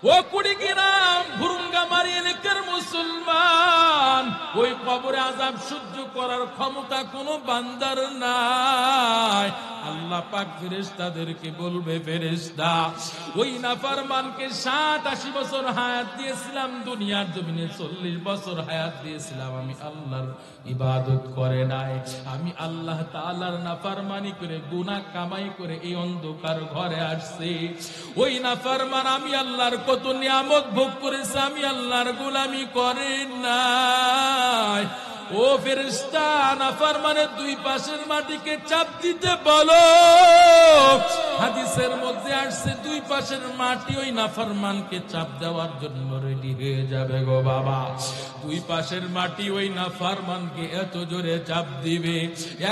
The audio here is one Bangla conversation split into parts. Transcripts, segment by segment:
ও কুড়িগ্রাম ভুরুঙ্গামারি এলাকার মুসলমান, ওই কবরে আযাব সহ্য করার ক্ষমতা কোনো বান্দার নাই। আল্লাহ পাক ফেরেশতাদেরকে বলবে, ফেরেশতা ওই নাফরমানকে 70-80 বছর হায়াত দিয়েছিলাম, দুনিয়ার জমিনে 40 বছর হায়াত দিয়েছিলাম, আমি আল্লাহর ইবাদত করে নাই, আমি আল্লাহ তাআলার নাফরমানি করে গুনাহ কামাই করে এই অন্ধকার ঘরে আসছে। ওই নাফরমান আমি আল্লাহর কত নিয়ামত ভোগ করেছে, আমি আল্লাহর গোলামি করে নাই। ও ফেরেশতা, নাফরমানের দুই পাশের মাটিকে চাপ দিতে বলো। হাদিসের মধ্যে আসছে দুই পাশের মাটি ওই নাফরমানকে চাপ দেওয়ার জন্য রেডি হয়ে যাবে গো বাবা। দুই পাশের মাটি ওই নাফরমানকে এত জোরে চাপ দিবে,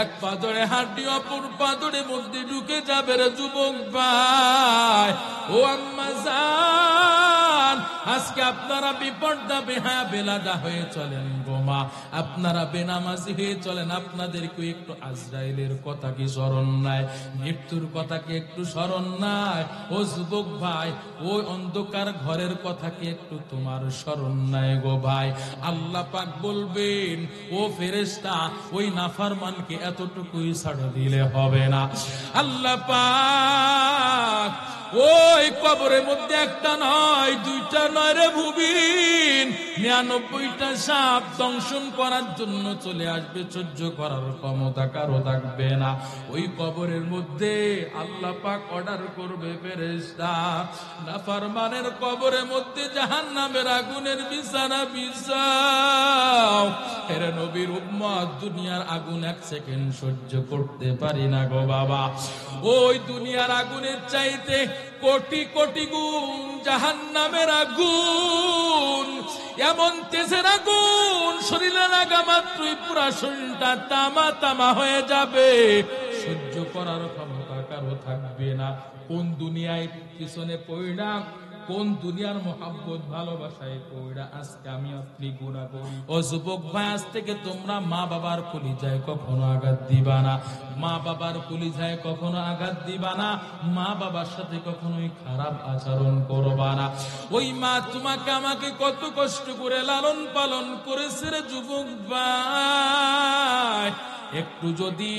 এক পাদরে হাঁটি অপর পাদরে মধ্যে ঢুকে যাবে রে যুবক ভাই। ও আম্মা জান, আজকে আপনারা বিপর্দা বেহায়া বেলাদা হয়ে চলেন গো মা, আপনারা বেনামাজি হয়ে চলেন, আপনাদেরকে একটু আজরাইলের কথা কি স্মরণ নাই? মৃত্যুর কথা কি একটু স্মরণ নাই? ও যুবক ভাই, ওই অন্ধকার ঘরের কথা কি একটু তোমার স্মরণ নাই গো ভাই? আল্লাহ পাক বলবেন, ও ফেরেশতা ওই নাফরমানকে এতটুকুই ছাড় দিলে হবে না। আল্লাহ পাক ওই কবরের মধ্যে একটা নয়, দুইটা নয় রে ভুবিন, 99টা সাপ দংশন করার জন্য চলে আসবে, সহ্য করার ক্ষমতা কারো থাকবে না। ওই কবরের মধ্যে আল্লাহ পাক অর্ডার করবে, ফেরেশতা নাফরমানের কবরের মধ্যে জাহান্নামের আগুনের বিছানা বিছাও। এর নবীর উম্মত, দুনিয়ার আগুন 1 সেকেন্ড সহ্য করতে পারি না গো বাবা। ওই দুনিয়ার আগুনের চাইতে কোটি কোটি গুণ জাহান্নামের আগুন, এমন তেজের আগুন, শরীরে লাগা মাত্রই পুরা শরীরটা তামা তামা হয়ে যাবে, সহ্য করার ক্ষমতা কারো থাকবে না। কোন দুনিয়ায় পিছনে পড়া, কোন দুনিয়ার মোহাব্বত ভালোবাসায় পড়া আজকে আমি আপনি গুনাহ করি। ও যুবক ভাই, আজ থেকে তোমরা মা বাবার কলিজায় কখনো আঘাত দিবা না, মা বাবার কলিজায় কখনো আঘাত দিবা না, মা বাবার সাথে কখনোই খারাপ আচরণ করবা না। ওই মা তোমাকে আমাকে কত কষ্ট করে লালন পালন করেছে রে যুবক ভাই। একটু যদি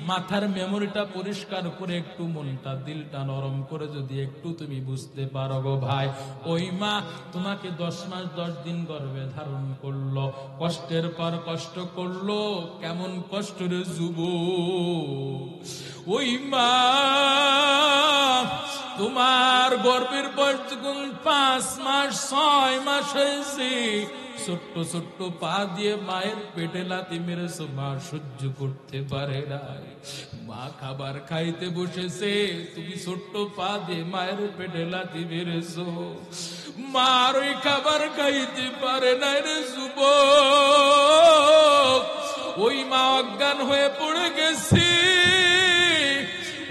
মাথার মেমোরিটা পরিষ্কার করে, একটু মনটা দিলটা নরম করে যদি একটু তুমি বুঝতে পারো গো ভাই, ওই মা তোমাকে 10 মাস 10 দিন গর্ভে ধারণ করলো, কষ্টের পর কষ্ট করলো, কেমন কষ্ট রে যুবক। ওই মা তোমার গর্ভের বয়স যখন 5 মাস 6 মাস হয়েছে, ছোট্ট ছোট্ট পা দিয়ে মায়ের পেটে লাথি মেরেছো, মা সহ্য করতে পারে না। মা খাবার খাইতে বসেছে, তুমি ছোট্ট পা দিয়ে মায়ের পেটে লাথি মেরেছো, মার ওই খাবার খাইতে পারে না রে যুবক। ওই মা অজ্ঞান হয়ে পড়ে গেছে।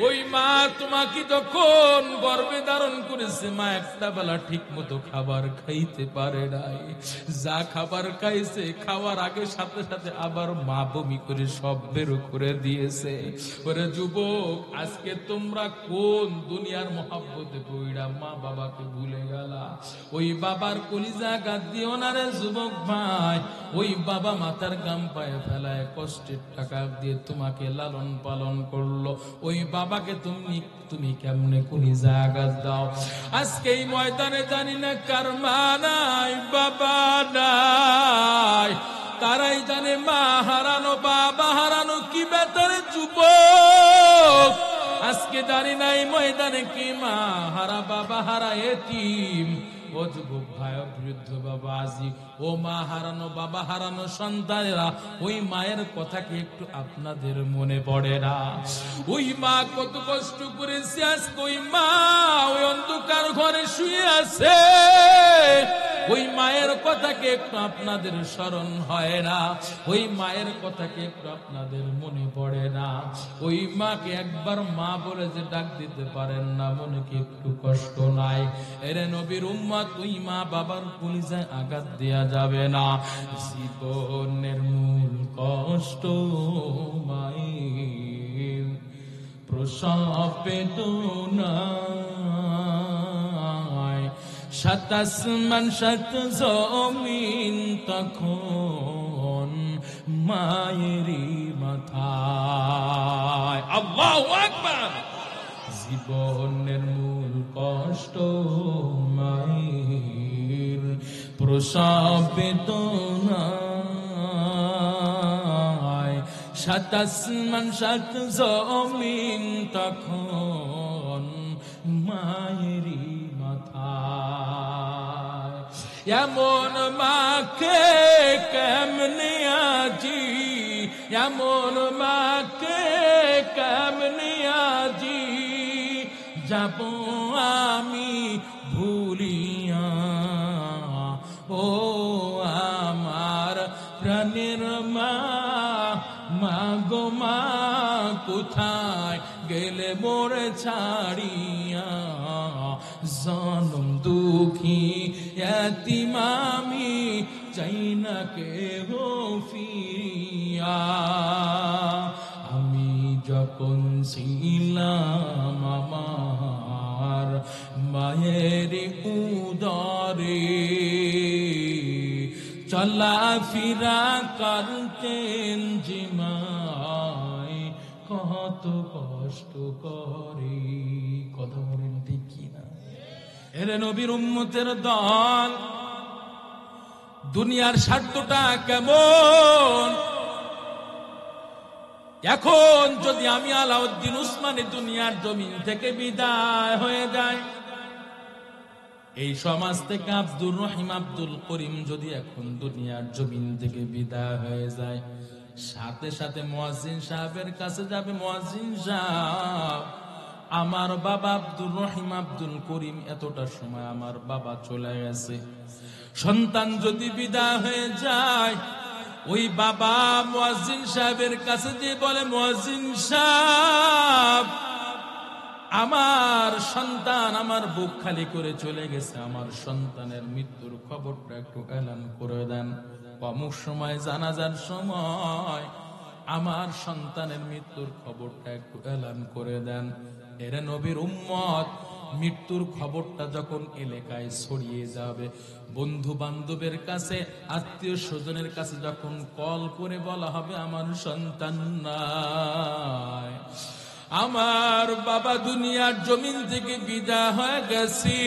ওই মা তোমাকে যখন গর্ভে ধারণ করেছে, মা একটা বেলা ঠিক মতো খাবার খাইতে পারে নাই, যা খাবার খাইছে খাওয়ার আগে সাথে সাথে আবার মা বমি করে সব বের করে দিয়েছে। ওরে যুবক, আজকে তোমরা কোন দুনিয়ার মহব্বতে পইড়া মা বাবাকে ভুলে গেলা? ওই বাবার কলিজা আঘাত দিও না রে যুবক ভাই। ওই বাবা মাথার গাম পায়ে ফেলায় কষ্টের টাকা দিয়ে তোমাকে লালন পালন করলো, ওই বাবাকে তুমি কেমনে কলিজা আঘাত দাও? আজকে এই ময়দানে জানি না কার মা নাই, বাবা নাই, তারাই জানে মা হারানো বাবা হারানো কি বেতারে যুবক। আজকে জানি না এই ময়দানে কি মা হারা বাবা হারা এতিম। ও যুবক ভাই, বৃদ্ধ বাবা আজি, ও মা হারানো বাবা হারানো সন্তানেরা, ওই মায়ের কথা কি একটু আপনাদের মনে পড়ে না? ওই মা কত কষ্ট করেছে, আজকে ওই মা ওই অন্ধকার ঘরে শুয়ে আছে, ওই মায়ের কথাকে একটু আপনাদের স্মরণ হয় না? ওই মায়ের কথাকে একটু আপনাদের মনে পড়ে না? ওই মাকে একবার মা বলে যে ডাক দিতে পারেন না, মনে কি একটু কষ্ট নাই? এরে নবীর উম্মত, ওই মা বাবার কলিজায় আঘাত দেয়া যাবে না। জীবনের মূল কষ্ট মায়ের, প্রসব বেদনায় সাত আসমান সাত জমিন তখন মায়েরই মাথায়। আল্লাহু আকবার। জীবনের মূল কষ্ট মায়ের প্রসব বেদনায়। সাত আসমান সাত জমিন তখন মায়েরই মাথায়। এমন মাকে কেমনে আজি, এমন মাকে কেমনে আজি যাব আমি ভুলিয়া। ও আমার প্রাণের মা, মা গো মা কোথায় গেলে মোরে ছাড়িয়া। জনম দুঃখী এতিম আমি, চাই না কেহ ফিরিয়া। আমি যখন ছিলাম আমার মায়ের উদরে, চলা ফিরা করতেন জিমায় কত কষ্ট করে। কথা বলেন ঠিক কিনা? এর নবীর উম্মতের দল, দুনিয়ার স্বার্থটা কেমন। এখন যদি আমি আলাউদ্দিন উসমানী দুনিয়ার জমিন থেকে বিদায় হয়ে যায়, এই সমাজ থেকে আব্দুর রহিম আব্দুল করিম যদি এখন দুনিয়ার জমিন থেকে বিদায় হয়ে যায়, সাথে সাথে মুয়াজ্জিন সাহেবের কাছে যাবে, মুয়াজ্জিন সাহেব আমার বাবা আব্দুর রহিম আব্দুল করিম এতটা সময় আমার বাবা চলে গেছে। সন্তান যদি বিদায় হয়ে যায়, ওই বাবা মুয়াজ্জিন সাহেবের কাছে যে বলে, মুয়াজ্জিন সাহেব আমার সন্তান আমার বুক খালি করে চলে গেছে, আমার সন্তানের মৃত্যুর খবরটা একটু এলান করে দেন। অমুক সময় জানাজার সময় আমার সন্তানের মৃত্যুর খবরটা একটু এলান করে দেন। এরা নবীর উম্মত, মৃত্যুর খবরটা যখন এলাকায় ছড়িয়ে যাবে, বন্ধু বান্ধবের কাছে, আত্মীয় স্বজনের কাছে যখন কল করে বলা হবে আমার সন্তান নাই, আমার বাবা দুনিয়ার জমিন থেকে বিদায় হয়ে গেছি,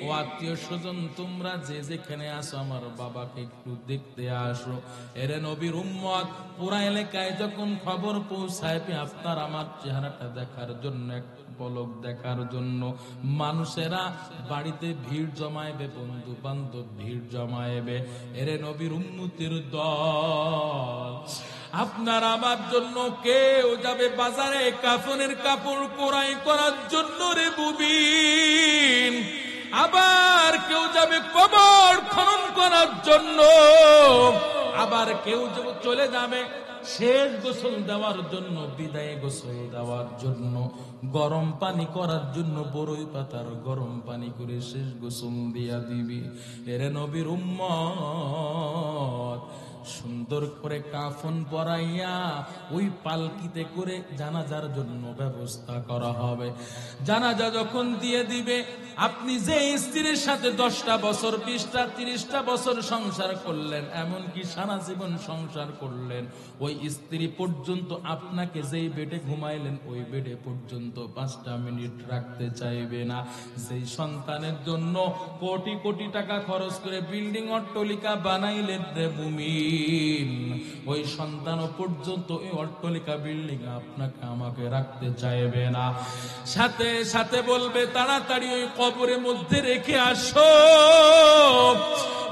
ও আত্মীয় স্বজন তোমরা যে যেখানে আসো আমার বাবাকে একটু দেখতে আসো। এরে নবীর উম্মত, পুরা এলাকায় যখন খবর পৌঁছায় আপনার আমার চেহারাটা দেখার জন্য, এক পলক দেখার জন্য মানুষেরা বাড়িতে ভিড় জমাইবে, বন্ধু বান্ধব ভিড় জমাইবে। এরে নবীর উম্মতের দল, আপনার আমার জন্য কেউ যাবে বাজারে কাফনের কাপড় ক্রয় করার জন্য রে বুবিন, আবার কেউ যাবে কবর খনন করার জন্য, আবার কেউ চলে যাবে শেষ গোসল দেওয়ার জন্য, বিদায় গোসল দেওয়ার জন্য, গরম পানি করার জন্য বড়ই পাতার গরম পানি করে শেষ গোসল দিয়া দিবি। এরে নবীর উম্মত, সুন্দর করে কাফন পরাইয়া ওই পালকিতে করে জানাজার জন্য ব্যবস্থা করা হবে। জানাজা যখন দিয়ে দিবে, আপনি যে স্ত্রীর সাথে 10টা বছর 20টা 30টা বছর সংসার করলেন, এমনকি সারা জীবন সংসার করলেন, ওই স্ত্রী পর্যন্ত আপনাকে যেই বেডে ঘুমাইলেন ওই বেডে পর্যন্ত 5টা মিনিট রাখতে চাইবে না। যেই সন্তানের জন্য কোটি কোটি টাকা খরচ করে বিল্ডিং অট্টালিকা বানাইলেন রে মুমিন, ওই সন্তান পর্যন্ত ওই অট্টালিকা বিল্ডিং আপনাকে আমাকে রাখতে চাইবে না। সাথে সাথে বলবে তাড়াতাড়ি ওই কবরের মধ্যে রেখে আসো।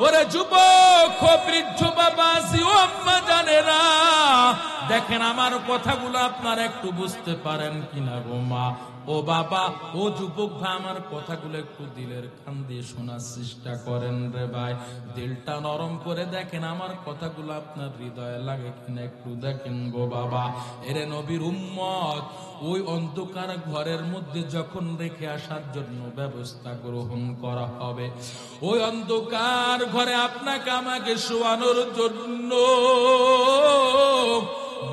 ওরে যুবক, বৃদ্ধ বাবা, ও আম্মা জানেরা, দেখেন আমার কথাগুলো আপনারা একটু বুঝতে পারেন কিনা গো মা, ও বাবা, ও যুবক ভাই, আমার কথাগুলো একটু দিলের কান দিয়ে শোনার চেষ্টা করেন রে ভাই। দিলটা নরম করে দেখেন আমার কথাগুলো আপনার হৃদয়ে লাগে কিনা একটু দেখেন গো বাবা। এরে নবীর উম্মত, ওই অন্ধকার ঘরের মধ্যে যখন রেখে আসার জন্য ব্যবস্থা গ্রহণ করা হবে, ওই অন্ধকার ঘরে আপনাকে আমাকে শোয়ানোর জন্য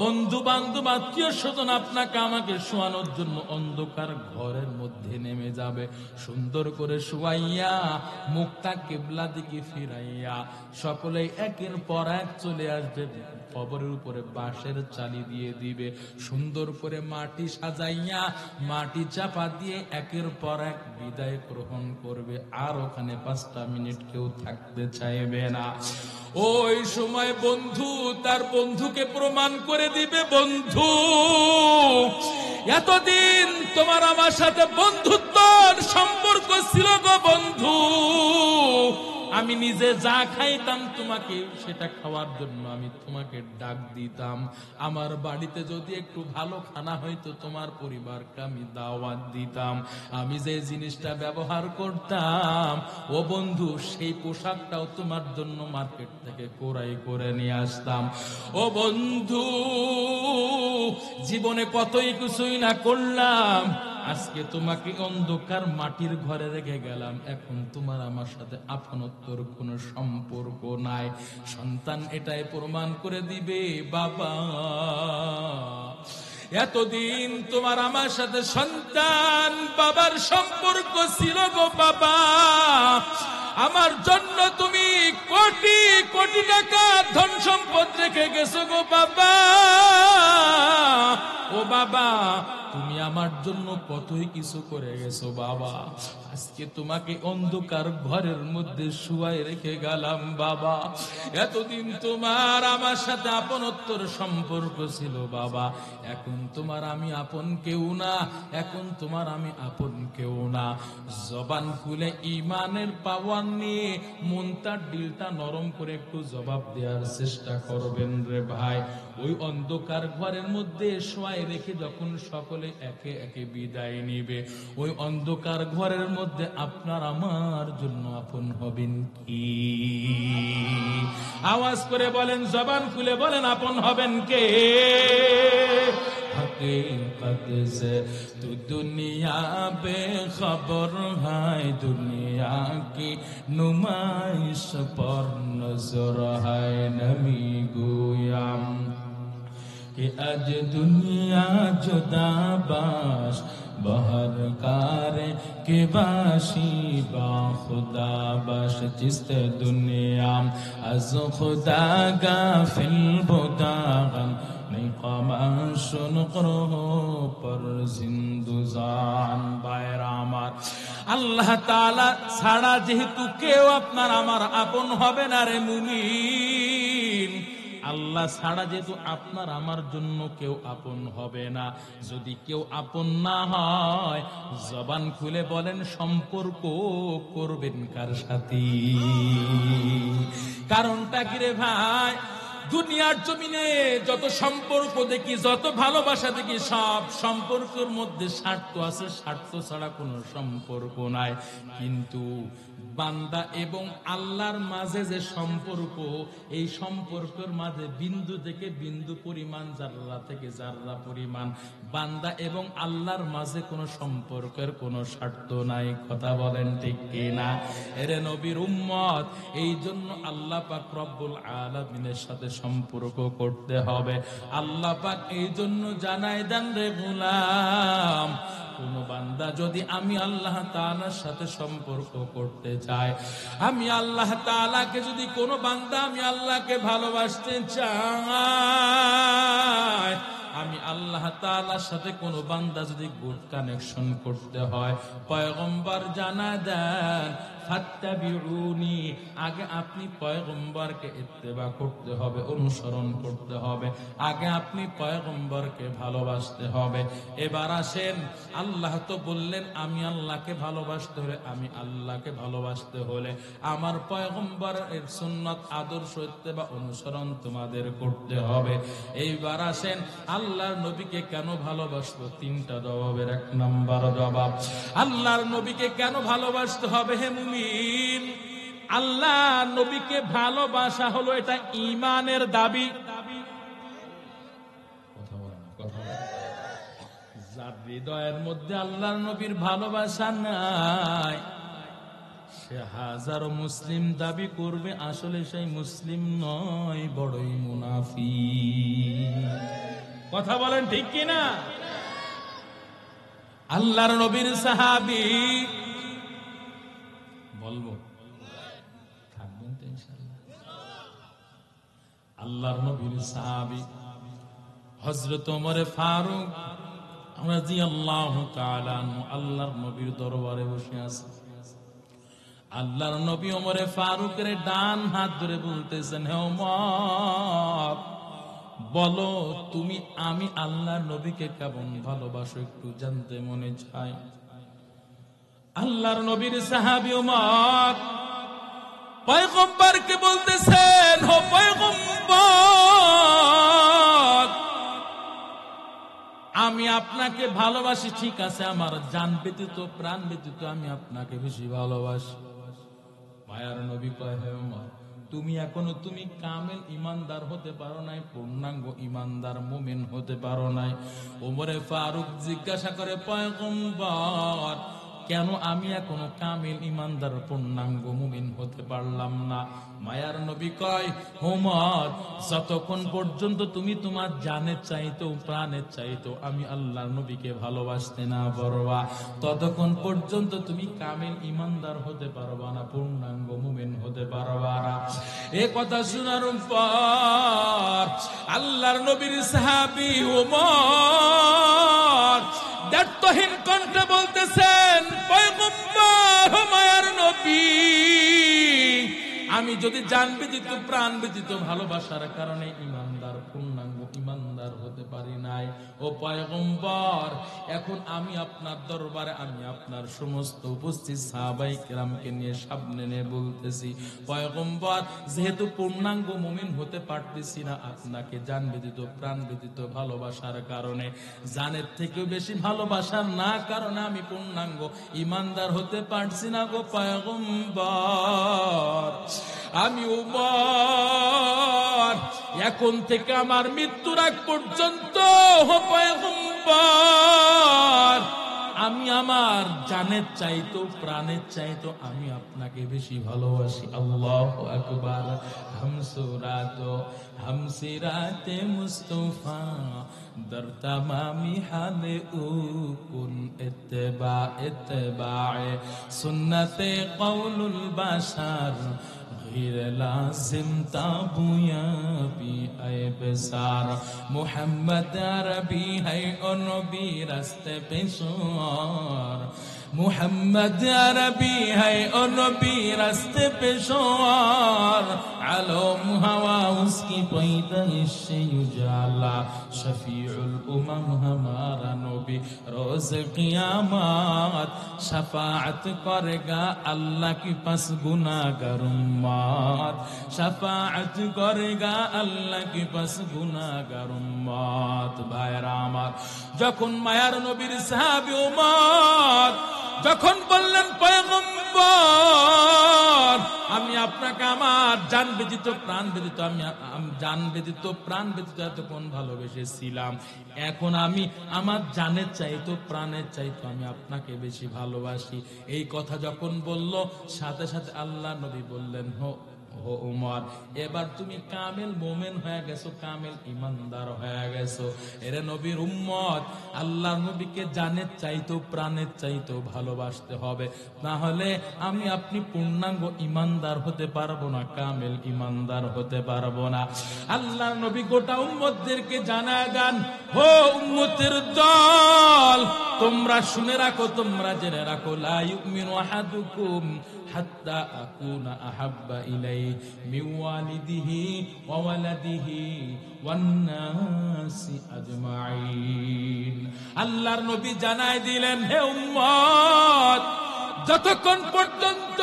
বন্ধু বান্ধব আত্মীয় স্বজন আপনাকে আমাকে শোয়ানোর জন্য অন্ধকার ঘরের মধ্যে নেমে যাবে, সুন্দর করে শুয়াইয়া মুখটা কিবলা দিকে ফিরাইয়া সকলেই একের পর এক চলে আসবে, কবরের উপরে বাঁশের চালি দিয়ে দিবে, সুন্দর করে মাটি সাজাইয়া মাটি চাপা দিয়ে একের পর এক বিদায় গ্রহণ করবে। আর ওখানে 5টা মিনিট কেউ থাকতে চাইবে না। ওই সময় বন্ধু তার বন্ধুকে প্রমাণ করে দিবে, বন্ধু এতদিন তোমার আমার সাথে বন্ধুত্বর সম্পর্ক ছিল গো বন্ধু, আমি নিজে যা খাইতাম তোমাকে সেটা খাওয়ার জন্য আমি তোমাকে ডাক দিতাম, আমার বাড়িতে যদি একটু ভালো খানা হইতো তোমার পরিবারকে আমি দাওয়াত দিতাম, আমি যে জিনিসটা ব্যবহার করতাম ও বন্ধু সেই পোশাকটাও তোমার জন্য মার্কেট থেকে ক্রয় করে নিয়ে আসতাম। ও বন্ধু জীবনে কতই কিছুই না করলাম, আজকে তোমাকে অন্ধকার মাটির ঘরে রেখে গেলাম, এখন তোমার আমার সাথে আপনত্বর কোনো সম্পর্ক নাই। সন্তান এটাই প্রমাণ করে দিবে, বাবা এতদিন তোমার আমার সাথে সন্তান বাবার সম্পর্ক ছিল গো বাবা, আমার জন্য তুমি কোটি কোটি টাকা ধন সম্পদ রেখে গেছো গো বাবা। ও বাবা তুমি আমার জন্য কতই কিছু করে গেছো বাবা, আজকে তোমাকে অন্ধকার ঘরের মধ্যে শুয়ায় রেখে গেলাম বাবা, এতদিন তোমার আমার সাথে আপনত্বর সম্পর্ক ছিল বাবা, এখন তোমার আমি আপন কেউ না, এখন তোমার আমি আপন কেউ না। জবান খুলে ইমানের পাওয়ার নিয়ে মনটার দিলটা নরম করে একটু জবাব দেওয়ার চেষ্টা করবেন রে ভাই। ওই অন্ধকার ঘরের মধ্যে শোয়ায় রেখে যখন সকলে একে একে বিদায় নিবে, ওই অন্ধকার ঘরের মধ্যে আপনার আমার জন্য আপন হবেন কি? আওয়াজ করে বলেন, জবান খুলে বলেন, আপন হবেন কে? हकीकत से तू दुनिया बेखबर है, दुनिया की नुमाइश पर नजर है, नबी गोयाम कि आज दुनिया जुदा बाश बहर कारे के बाशी बा खुदा बाश, जिस्त दुनिया अज खुदा गाफिल बुदागन আল্লাহ তাআলা ছাড়া যেহেতু কেউ আপনার আমার আপন হবে না রে মুমিন, আল্লাহ ছাড়া যেহেতু আপনার আমার জন্য কেউ আপন হবে না, যদি কেউ আপন না হয় জবান খুলে বলেন সম্পর্ক করবেন কার সাথে? কারণটা কি রে ভাই? দুনিয়ার জমিনে যত সম্পর্ক দেখি, যত ভালোবাসা দেখি, সব সম্পর্কের মধ্যে স্বার্থ আছে, স্বার্থ ছাড়া কোনো সম্পর্ক নাই। কিন্তু বান্দা এবং আল্লাহর মাঝে যে সম্পর্ক, এই সম্পর্কের মাঝে বিন্দু থেকে বিন্দু পরিমাণ, জাররা থেকে জাররা পরিমাণ, বান্দা এবং আল্লাহর মাঝে কোনো সম্পর্কের কোনো স্বার্থ নাই। কথা বলেন ঠিক কিনা? এরে নবীর উম্মত, এই জন্য আল্লাহ পাক রব্বুল আলামিনের সাথে সম্পর্ক করতে হবে। আল্লাহ পাক এই জন্য জানাই দেন রে গোলাম, কোন বান্দা যদি আমি আল্লাহ তাআলার সাথে সম্পর্ক করতে চায়, আমি আল্লাহ তাআলাকে যদি কোনো বান্দা আমি আল্লাহকে ভালোবাসতে চাই, আমি আল্লাহ তাআলার সাথে কোনো বান্দা যদি গুড কানেকশন করতে হয়, পয়গম্বর জানা দেন ফাত্তাবিউনি, আগে আপনি পয়গম্বরকে ইত্তেবা করতে হবে, অনুসরণ করতে হবে, আগে আপনি পয়গম্বরকে ভালোবাসতে হবে। এবার আসেন, আল্লাহ তো বললেন আমি আল্লাহকে ভালোবাসতে হলে, আমি আল্লাহকে ভালোবাসতে হলে আমার পয়গম্বরের সুন্নাত আদর্শ ইত্তেবা অনুসরণ তোমাদের করতে হবে। এইবার আসেন, আল্লাহর নবীকে কেন ভালোবাসবো? 3টা জবাবের 1 নাম্বার জবাব, আল্লাহর নবীকে কেন ভালোবাসতে হবে হে মুমিন? আল্লাহ নবীকে ভালোবাসা হলো এটা ঈমানের দাবি। যার হৃদয়ের মধ্যে আল্লাহর নবীর ভালোবাসা নাই, সে হাজারো মুসলিম দাবি করবে, আসলে সেই মুসলিম নয়, বড়ই মুনাফিক। কথা বলেন ঠিক কিনা? আল্লাহর নবীর সাহাবী, বলবো থাকবেন তো ইনশাআল্লাহ। আল্লাহর নবীর সাহাবী হযরত ওমর ফারুক রাদিয়াল্লাহু তাআলা আনহু আল্লাহর নবীর দরবারে বসে আছে। আল্লাহর নবী ওমর ফারুকের ডান হাত ধরে বলতেছেন, হে ওমর, বলো তুমি আমি আল্লাহর নবীকে কেমন ভালোবাসো, একটু জানতে মনে চায়। আল্লাহর নবীর সাহাবী ওমর পয়গম্বরকে বলতেছেন, ও পয়গম্বর, আমি আপনাকে ভালোবাসি, ঠিক আছে, আমার জান ব্যতীত প্রাণ ব্যতীত আমি আপনাকে বেশি ভালোবাসি। মায়ার নবী কয়, হে ওমর, তুমি এখনো তুমি কামেল ইমানদার হতে পারো নাই, পূর্ণাঙ্গ ইমানদার মুমিন হতে পারো নাই। ওমরে ফারুক জিজ্ঞাসা করে, পয়গম্বর, কেন আমি এখনো কামিল ইমানদার পূর্ণাঙ্গ মুমিন হতে পারলাম না? মায়ার নবী কয়, ওমর, যতক্ষণ পর্যন্ত তুমি তোমার জানের চাইতো প্রাণের চাইতো আমি আল্লাহর নবীকে ভালোবাসতে না পারবা, ততক্ষণ পর্যন্ত তুমি কামিল ইমানদার হতে পারবা না, পূর্ণাঙ্গ মুমিন হতে পারবা না। এ কথা শোনার পর আল্লাহর নবীর সাহাবী ওমর দায়িত্বহীন কণ্ঠে বলতেছেন, পয়গম্বর, মায়ার নবী, আমি যদি জান ব্যতীত প্রাণ ব্যতীত ভালোবাসার কারণে ইমানদার পূর্ণাঙ্গ ইমানদার হতে পারি নাই, ও পয়গম্বর, এখন আমি আপনার দরবারে আমি আপনার সমস্ত উপস্থিত সাহাবায়ে কেরামকে নিয়ে সামনে নিয়ে বলতেছি, পয়গম্বর, যেহেতু পূর্ণাঙ্গ মুমিন হতে পারতেছি না আপনাকে জান ব্যতীত প্রাণ ব্যতীত ভালোবাসার কারণে, জানের থেকেও বেশি ভালোবাসার না কারণে আমি পূর্ণাঙ্গ ইমানদার হতে পারছি না গো পয়গম্বর। আমি ওমর এখন থেকে আমার মৃত্যুর আগ পর্যন্ত পয়গম্বর আমি আমার জানের চাইতো প্রাণের চাইতো আমি আপনাকে বেশি ভালোবাসি। আল্লাহু আকবার। হামসিরাতে মুস্তাফা দর তামামি হালে উকুন ইত্তেবায়ে সুন্নতে কওলুল বাশার غير لازم تابویا بھی اے بسار محمد عربی ہے اور نبی راستے پیشوار محمد عربی ہے اور نبی راستے پیشوار علوم ہوا اس کی پیدائش سے اجالا شفیع الامم ہمارا نبی روز قیامت شفاعت کرے گا اللہ کے پاس گناہگار উম্মত শাফাআত করেগা আল্লাহ কি পাস গুনাহগার উম্মত। ভাইরা আমার, যখন মায়ার নবীর সাহাবী ওমর যখন বললেন, পয়গম্বর, আমি আপনাকে আমার জান ব্যতীত প্রাণ ব্যতীত আমি জান ব্যতীত প্রাণ ব্যতীত এতক্ষণ ভালোবেসেছিলাম, এখন আমি আমার জানের চাইতো প্রাণের চাইতো আমি আপনাকে বেশি ভালোবাসি। এই কথা যখন বলল, সাথে সাথে আল্লাহ নবী বললেন, হো ওমর, এবার তুমি কামেল মুমিন হয়ে গেছো, কামেল ইমানদার হয়ে গেছো। এরে নবীর উম্মত, আল্লাহ নবীকে জানের চাইতো প্রাণের চাইতো ভালোবাসতে হবে, না হলে আমি আপনি পূর্ণাঙ্গ ইমানদার হতে পারবো না, কামেল ইমানদার হতে পারবো না। আল্লাহ নবী গোটা উম্মতদেরকে জানায় দেন, হো উম্মতের দল, তোমরা শুনে রাখো, তোমরা জেনে রাখো, লা ইউমিনু আহাদুকুম হাত্তা আকুনা আহাব্বা ইলাইহি মিন ওয়ালিদিহি ওয়া ওয়ালাদিহি ওয়ান নাসি আজমাইন। আল্লাহর নবী জানায় দিলেন, হে উম্মত, যতক্ষণ পর্যন্ত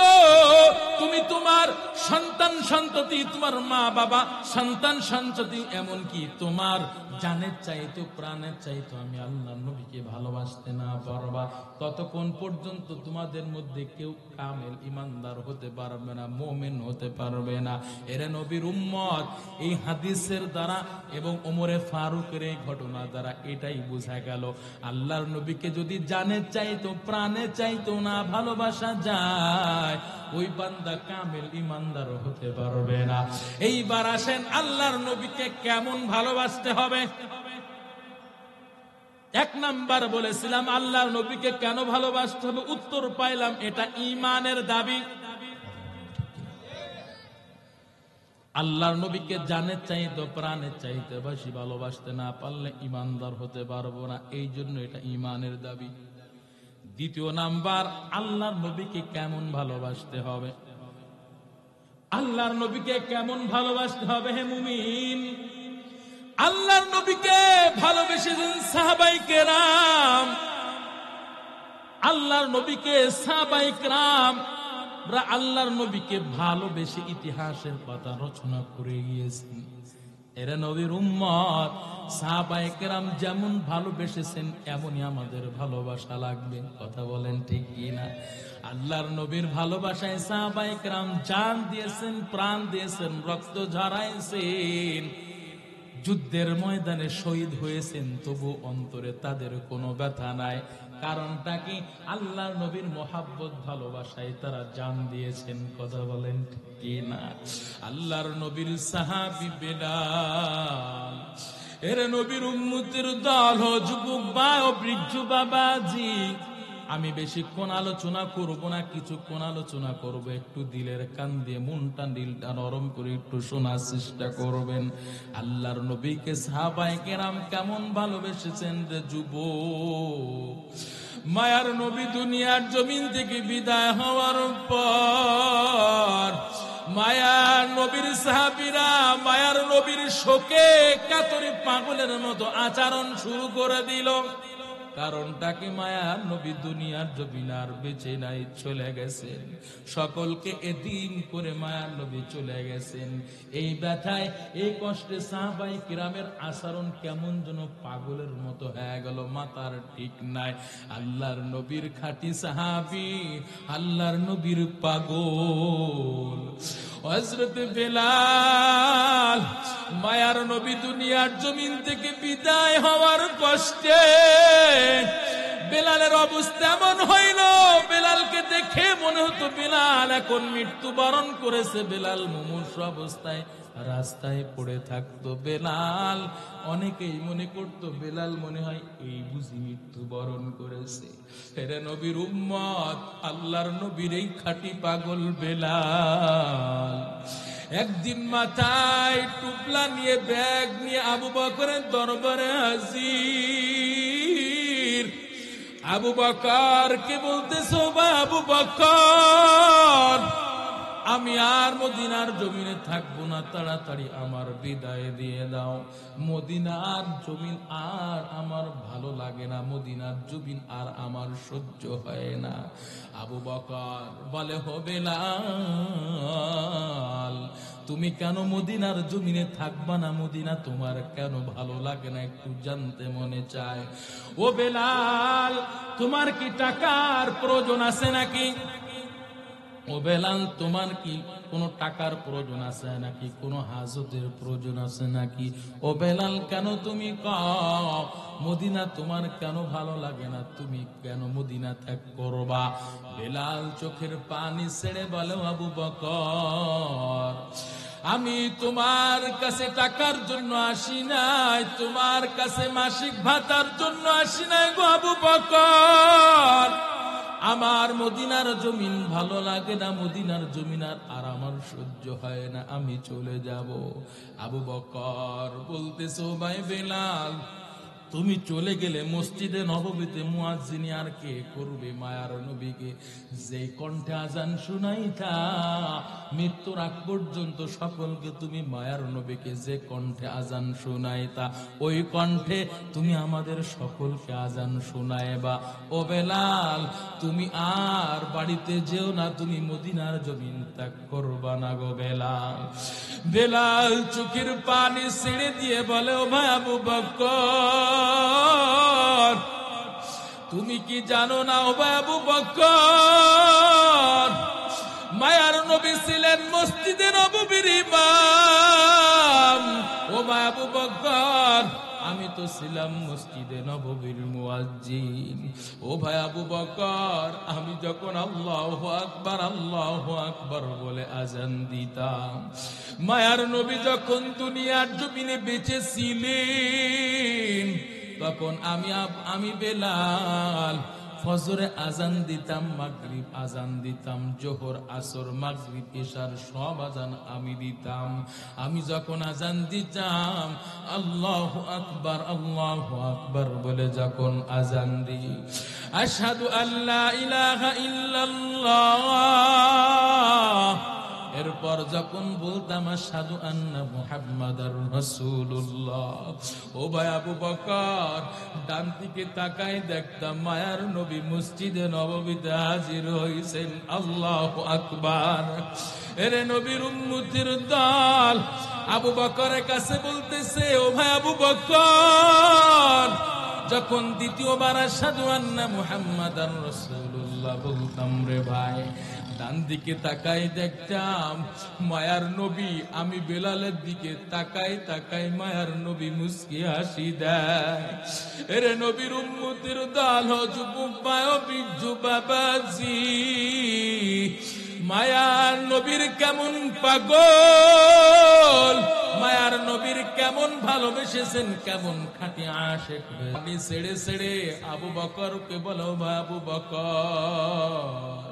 তুমি তোমার সন্তান সন্ততি, তোমার মা বাবা, সন্তান সন্ততি, এমনকি তোমার জানের চাইতো প্রাণের চাইতো আমি আল্লাহর নবীকে ভালোবাসতে না পারবা, ততক্ষণ পর্যন্ত তোমাদের মধ্যে কেউ কামেল ইমানদার হতে পারবে না, মুমিন হতে পারবে না। এরে নবীর উম্মত, এই হাদিসের দ্বারা এবং ওমরে ফারুকের এই ঘটনা দ্বারা এটাই বোঝা গেল, আল্লাহর নবীকে যদি জানের চাইতো প্রাণের চাইতো না ভালোবাসা যায়, ওই বান্দা কামেল ইমানদার হতে পারবে না। এইবার আসেন আল্লাহর নবীকে কেমন ভালোবাসতে হবে। এক নাম্বার বলেছিলাম আল্লাহর নবীকে কেন ভালোবাসতে হবে, উত্তর পাইলাম এটা ঈমানের দাবি। আল্লাহর নবীকে জানের চাইতে প্রাণের চাইতে বেশি ভালোবাসতে না পারলে ঈমানদার হতে পারবো না, এই জন্য এটা ঈমানের দাবি। দ্বিতীয় নাম্বার আল্লাহর নবীকে কেমন ভালোবাসতে হবে। আল্লাহর নবীকে কেমন ভালোবাসতে হবে হে মুমিন, আল্লাহর নবীকে ভালোবেসেছেন সাহাবায়ে কেরাম। আল্লাহর নবীকে সাহাবায়ে কেরাম আল্লাহর নবীকে ভালোবেসে ইতিহাসের পাতা রচনা করে গিয়েছেন। এরা নবীর উম্মত, সাহাবায়ে কেরাম যেমন ভালোবেসেছেন এমনই আমাদের ভালোবাসা লাগবে। কথা বলেন ঠিক কিনা? আল্লাহর নবীর ভালোবাসায় সাহাবায়ে কেরাম জান দিয়েছেন, প্রাণ দিয়েছেন, রক্ত ঝরাইছেন, যুদ্ধের ময়দানে শহীদ হয়েছেন, তবু অন্তরে তাদের কোনো ব্যথা নাই। কারণটা কি? আল্লাহর নবীর মহাব্বত ভালোবাসায় তারা জান দিয়েছেন। কথা বলেন ঠিক কিনা? আল্লাহর নবীর সাহাবী বেলাল, এর নবীর উম্মতের দল, যুবক বা বৃদ্ধ বাবাজি, আমি বেশিক্ষণ আলোচনা করব না, কিছুক্ষণ আলোচনা করব, একটু দিলের কান দিয়ে মনটা দিলটা নরম করে একটু শোনার চেষ্টা করবেন। আল্লাহর নবীকে সাহাবায়ে কেরাম কেমন ভালোবেসেছেন রে যুবক। মায়ার নবী দুনিয়ার জমিন থেকে বিদায় হওয়ার পর মায়ার নবীর সাহাবীরা মায়ার নবীর শোকে কাতরে পাগলের মতো আচরণ শুরু করে দিল। কারণটা কি? মায়ার নবী দুনিয়ার জমিন আর বেঁচে নাই, চলে গেছেন। সকলকে এতিম করে মায়ার নবী চলে গেছেন। এই ব্যথায়, এই কষ্টে সাহাবায়ে কিরামের আচরণ কেমন যেন পাগলের মতো হয়ে গেল, মাথার ঠিক নাই। আল্লাহর নবীর খাঁটি সাহাবী, আল্লাহর নবীর পাগল হযরত বেলাল, মায়ার নবী দুনিয়ার জমিন থেকে বিদায় হওয়ার কষ্টে বেলালের অবস্থা এমন হইল, বেলালকে দেখে মনে হতো বেলাল এখন মৃত্যুবরণ করেছে। বেলাল মুমূর্ষ অবস্থায় রাস্তায় পড়ে থাকতো। বেলাল, অনেকেই মনে করতো বেলাল মনে হয় এই বুঝি মৃত্যুবরণ করেছে। এরে নবীর উম্মত, আল্লাহর নবীর এই খাঁটি পাগল বেলাল একদিন মাথায় টুপলা নিয়ে ব্যাগ নিয়ে আবু বকরের দরবারে হাজির। আবু বকর কে বলতেছো? আবু বকর, আমি আর মদিনার জমিনে থাকবো না, তাড়াতাড়ি আমার বিদায় দিয়ে দাও। মদিনার জমিন আর আমার ভালো লাগে না, মদিনার জমিন আর আমার সহ্য হয় না। আবু বকর বলে, ও বেলাল, তুমি কেন মদিনার জমিনে থাকবা না? মদিনা তোমার কেন ভালো লাগে না? একটু জানতে মনে চায়। ও বেলাল, তোমার কি টাকার প্রয়োজন আছে নাকি? ও বেলাল, তোমার কি কোনো টাকার প্রয়োজন আছে নাকি? কোনো হাজতের প্রয়োজন আছে নাকি? ও বেলাল, কেন তুমি কও মদিনা তোমার কেন ভালো লাগে না? তুমি কেন মদিনা ত্যাগ করবা? বেলাল চোখের পানি ছেড়ে বলে, আবু বকর, আমি তোমার কাছে টাকার জন্য আসি নাই, তোমার কাছে মাসিক ভাতার জন্য আসি নাই গো আবু বকর। আমার মদিনার জমিন ভালো লাগে না, মদিনার জমিন আর আমার সহ্য হয় না, আমি চলে যাব। আবু বকর বলতেছো, ভাই বেলাল, তুমি চলে গেলে মসজিদে নববীতে মুয়াজ্জিনি আর কে করবে? মায়ার নবীকে যে কণ্ঠে আজান শুনাইতা মৃত্যুর আগ পর্যন্ত সকলকে, তুমি মায়ার নবীকে যে কণ্ঠে আজান শুনাইতা ওই কণ্ঠে তুমি আমাদের সকলকে আজান শুনাইবা। ও বেলাল, তুমি আর বাড়িতে যেও না, তুমি মদিনার জমিন ত্যাগ করবা না গো বেলাল। বেলাল চোখের পানি ছেড়ে দিয়ে বলে, ও ভাই আবু বকর, তুমি কি জানো না? ও ভাই আবু বকর, মায়ার নবী ছিলেন মসজিদে নববীর ইমাম। ও ভাই আবু বকর, আমি তো ছিলাম মসজিদে নববীর মুয়াজ্জিন। ও ভাই আবু বকর, আমি যখন আল্লাহু আকবার বলে আজান দিতাম, মায়ার নবী যখন দুনিয়ার জমিনে বেঁচে ছিলেন, তখন আমি বেলাল ফজরে আজান দিতাম, মাগরিব আজান দিতাম, জোহর আসর মাগরিব ইশার সব আজান আমি দিতাম। আমি যখন আজান দিতাম, আল্লাহু আকবার বলে যখন আজান দিই, আশহাদু আল্লা ইলাহা ইল্লাল্লাহ, এরপর যখন বলতাম আশহাদু আন্না মুহাম্মাদার রাসূলুল্লাহ, ও ভাই আবু বকর, ডান দিকে তাকাই দেখতাম মায়ার নবী মসজিদে নববীতে হাজির হইছেন। আল্লাহু আকবার। এরে নবীর উম্মতের দল আবু বকরের কাছে বলতেছে, ও ভাই আবু বকর, যখন দ্বিতীয়বার আশহাদু আন্না মুহাম্মাদার রাসূলুল্লাহ বলতাম রে ভাই, ডান দিকে তাকাই দেখতাম মায়ার নবী, আমি বেলালের দিকে তাকাই মায়ার নবী মুস্কি হাসি দেয়। এরে নবীর উম্মতের দল, যুবক বায়বীর্য বাবাজি, মায়ার নবীর কেমন পাগল, মায়ার নবীর কেমন ভালোবেসেছেন, কেমন খাঁটি আশিক আপনি ছেড়ে ছেড়ে আবু বকরকে বলো, ভাই আবু বকর,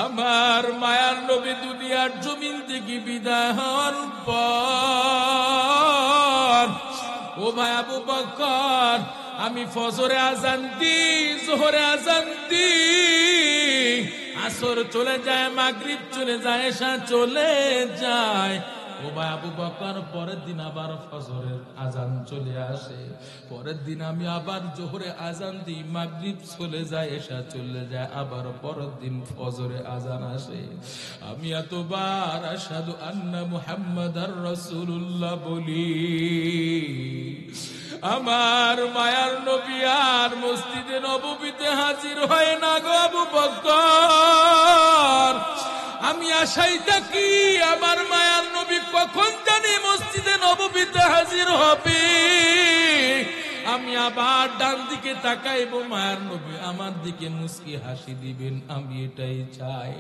আমার মায়ার নবী দুনিয়ার জমিন থেকে বিদায় হওয়ার পর, ও ভাই আবু বকর, আমি ফজরে আজান দিই, জোহরে আজান দিই, আসর চলে যায়, মাগরিব চলে যায়, এশা চলে যায়। ও ভাই আবু বকর, পরের দিন আবার ফজরের আজান চলে আসে, পরের দিন আমি আবার জোহরে আজান দিই, মাগরিব চলে যায়, এশা চলে যায়, আবার পরের দিন ফজরে আজান আসে। আমি এতবার আশহাদু আন্না মুহাম্মাদার রাসূলুল্লাহ বলি, আমার মায়ার নবী আর মসজিদে নববীতে হাজির হয় না গো আবু বকর। আমি আশাই থাকি আমার মায়ার নবী কখন জানি মসজিদে নববীতে হাজির হবে। আমি আবার ডান দিকে তাকাইবো, মায়ার নবী আমার দিকে মুস্কি হাসি দিবেন, আমি এটাই চাই।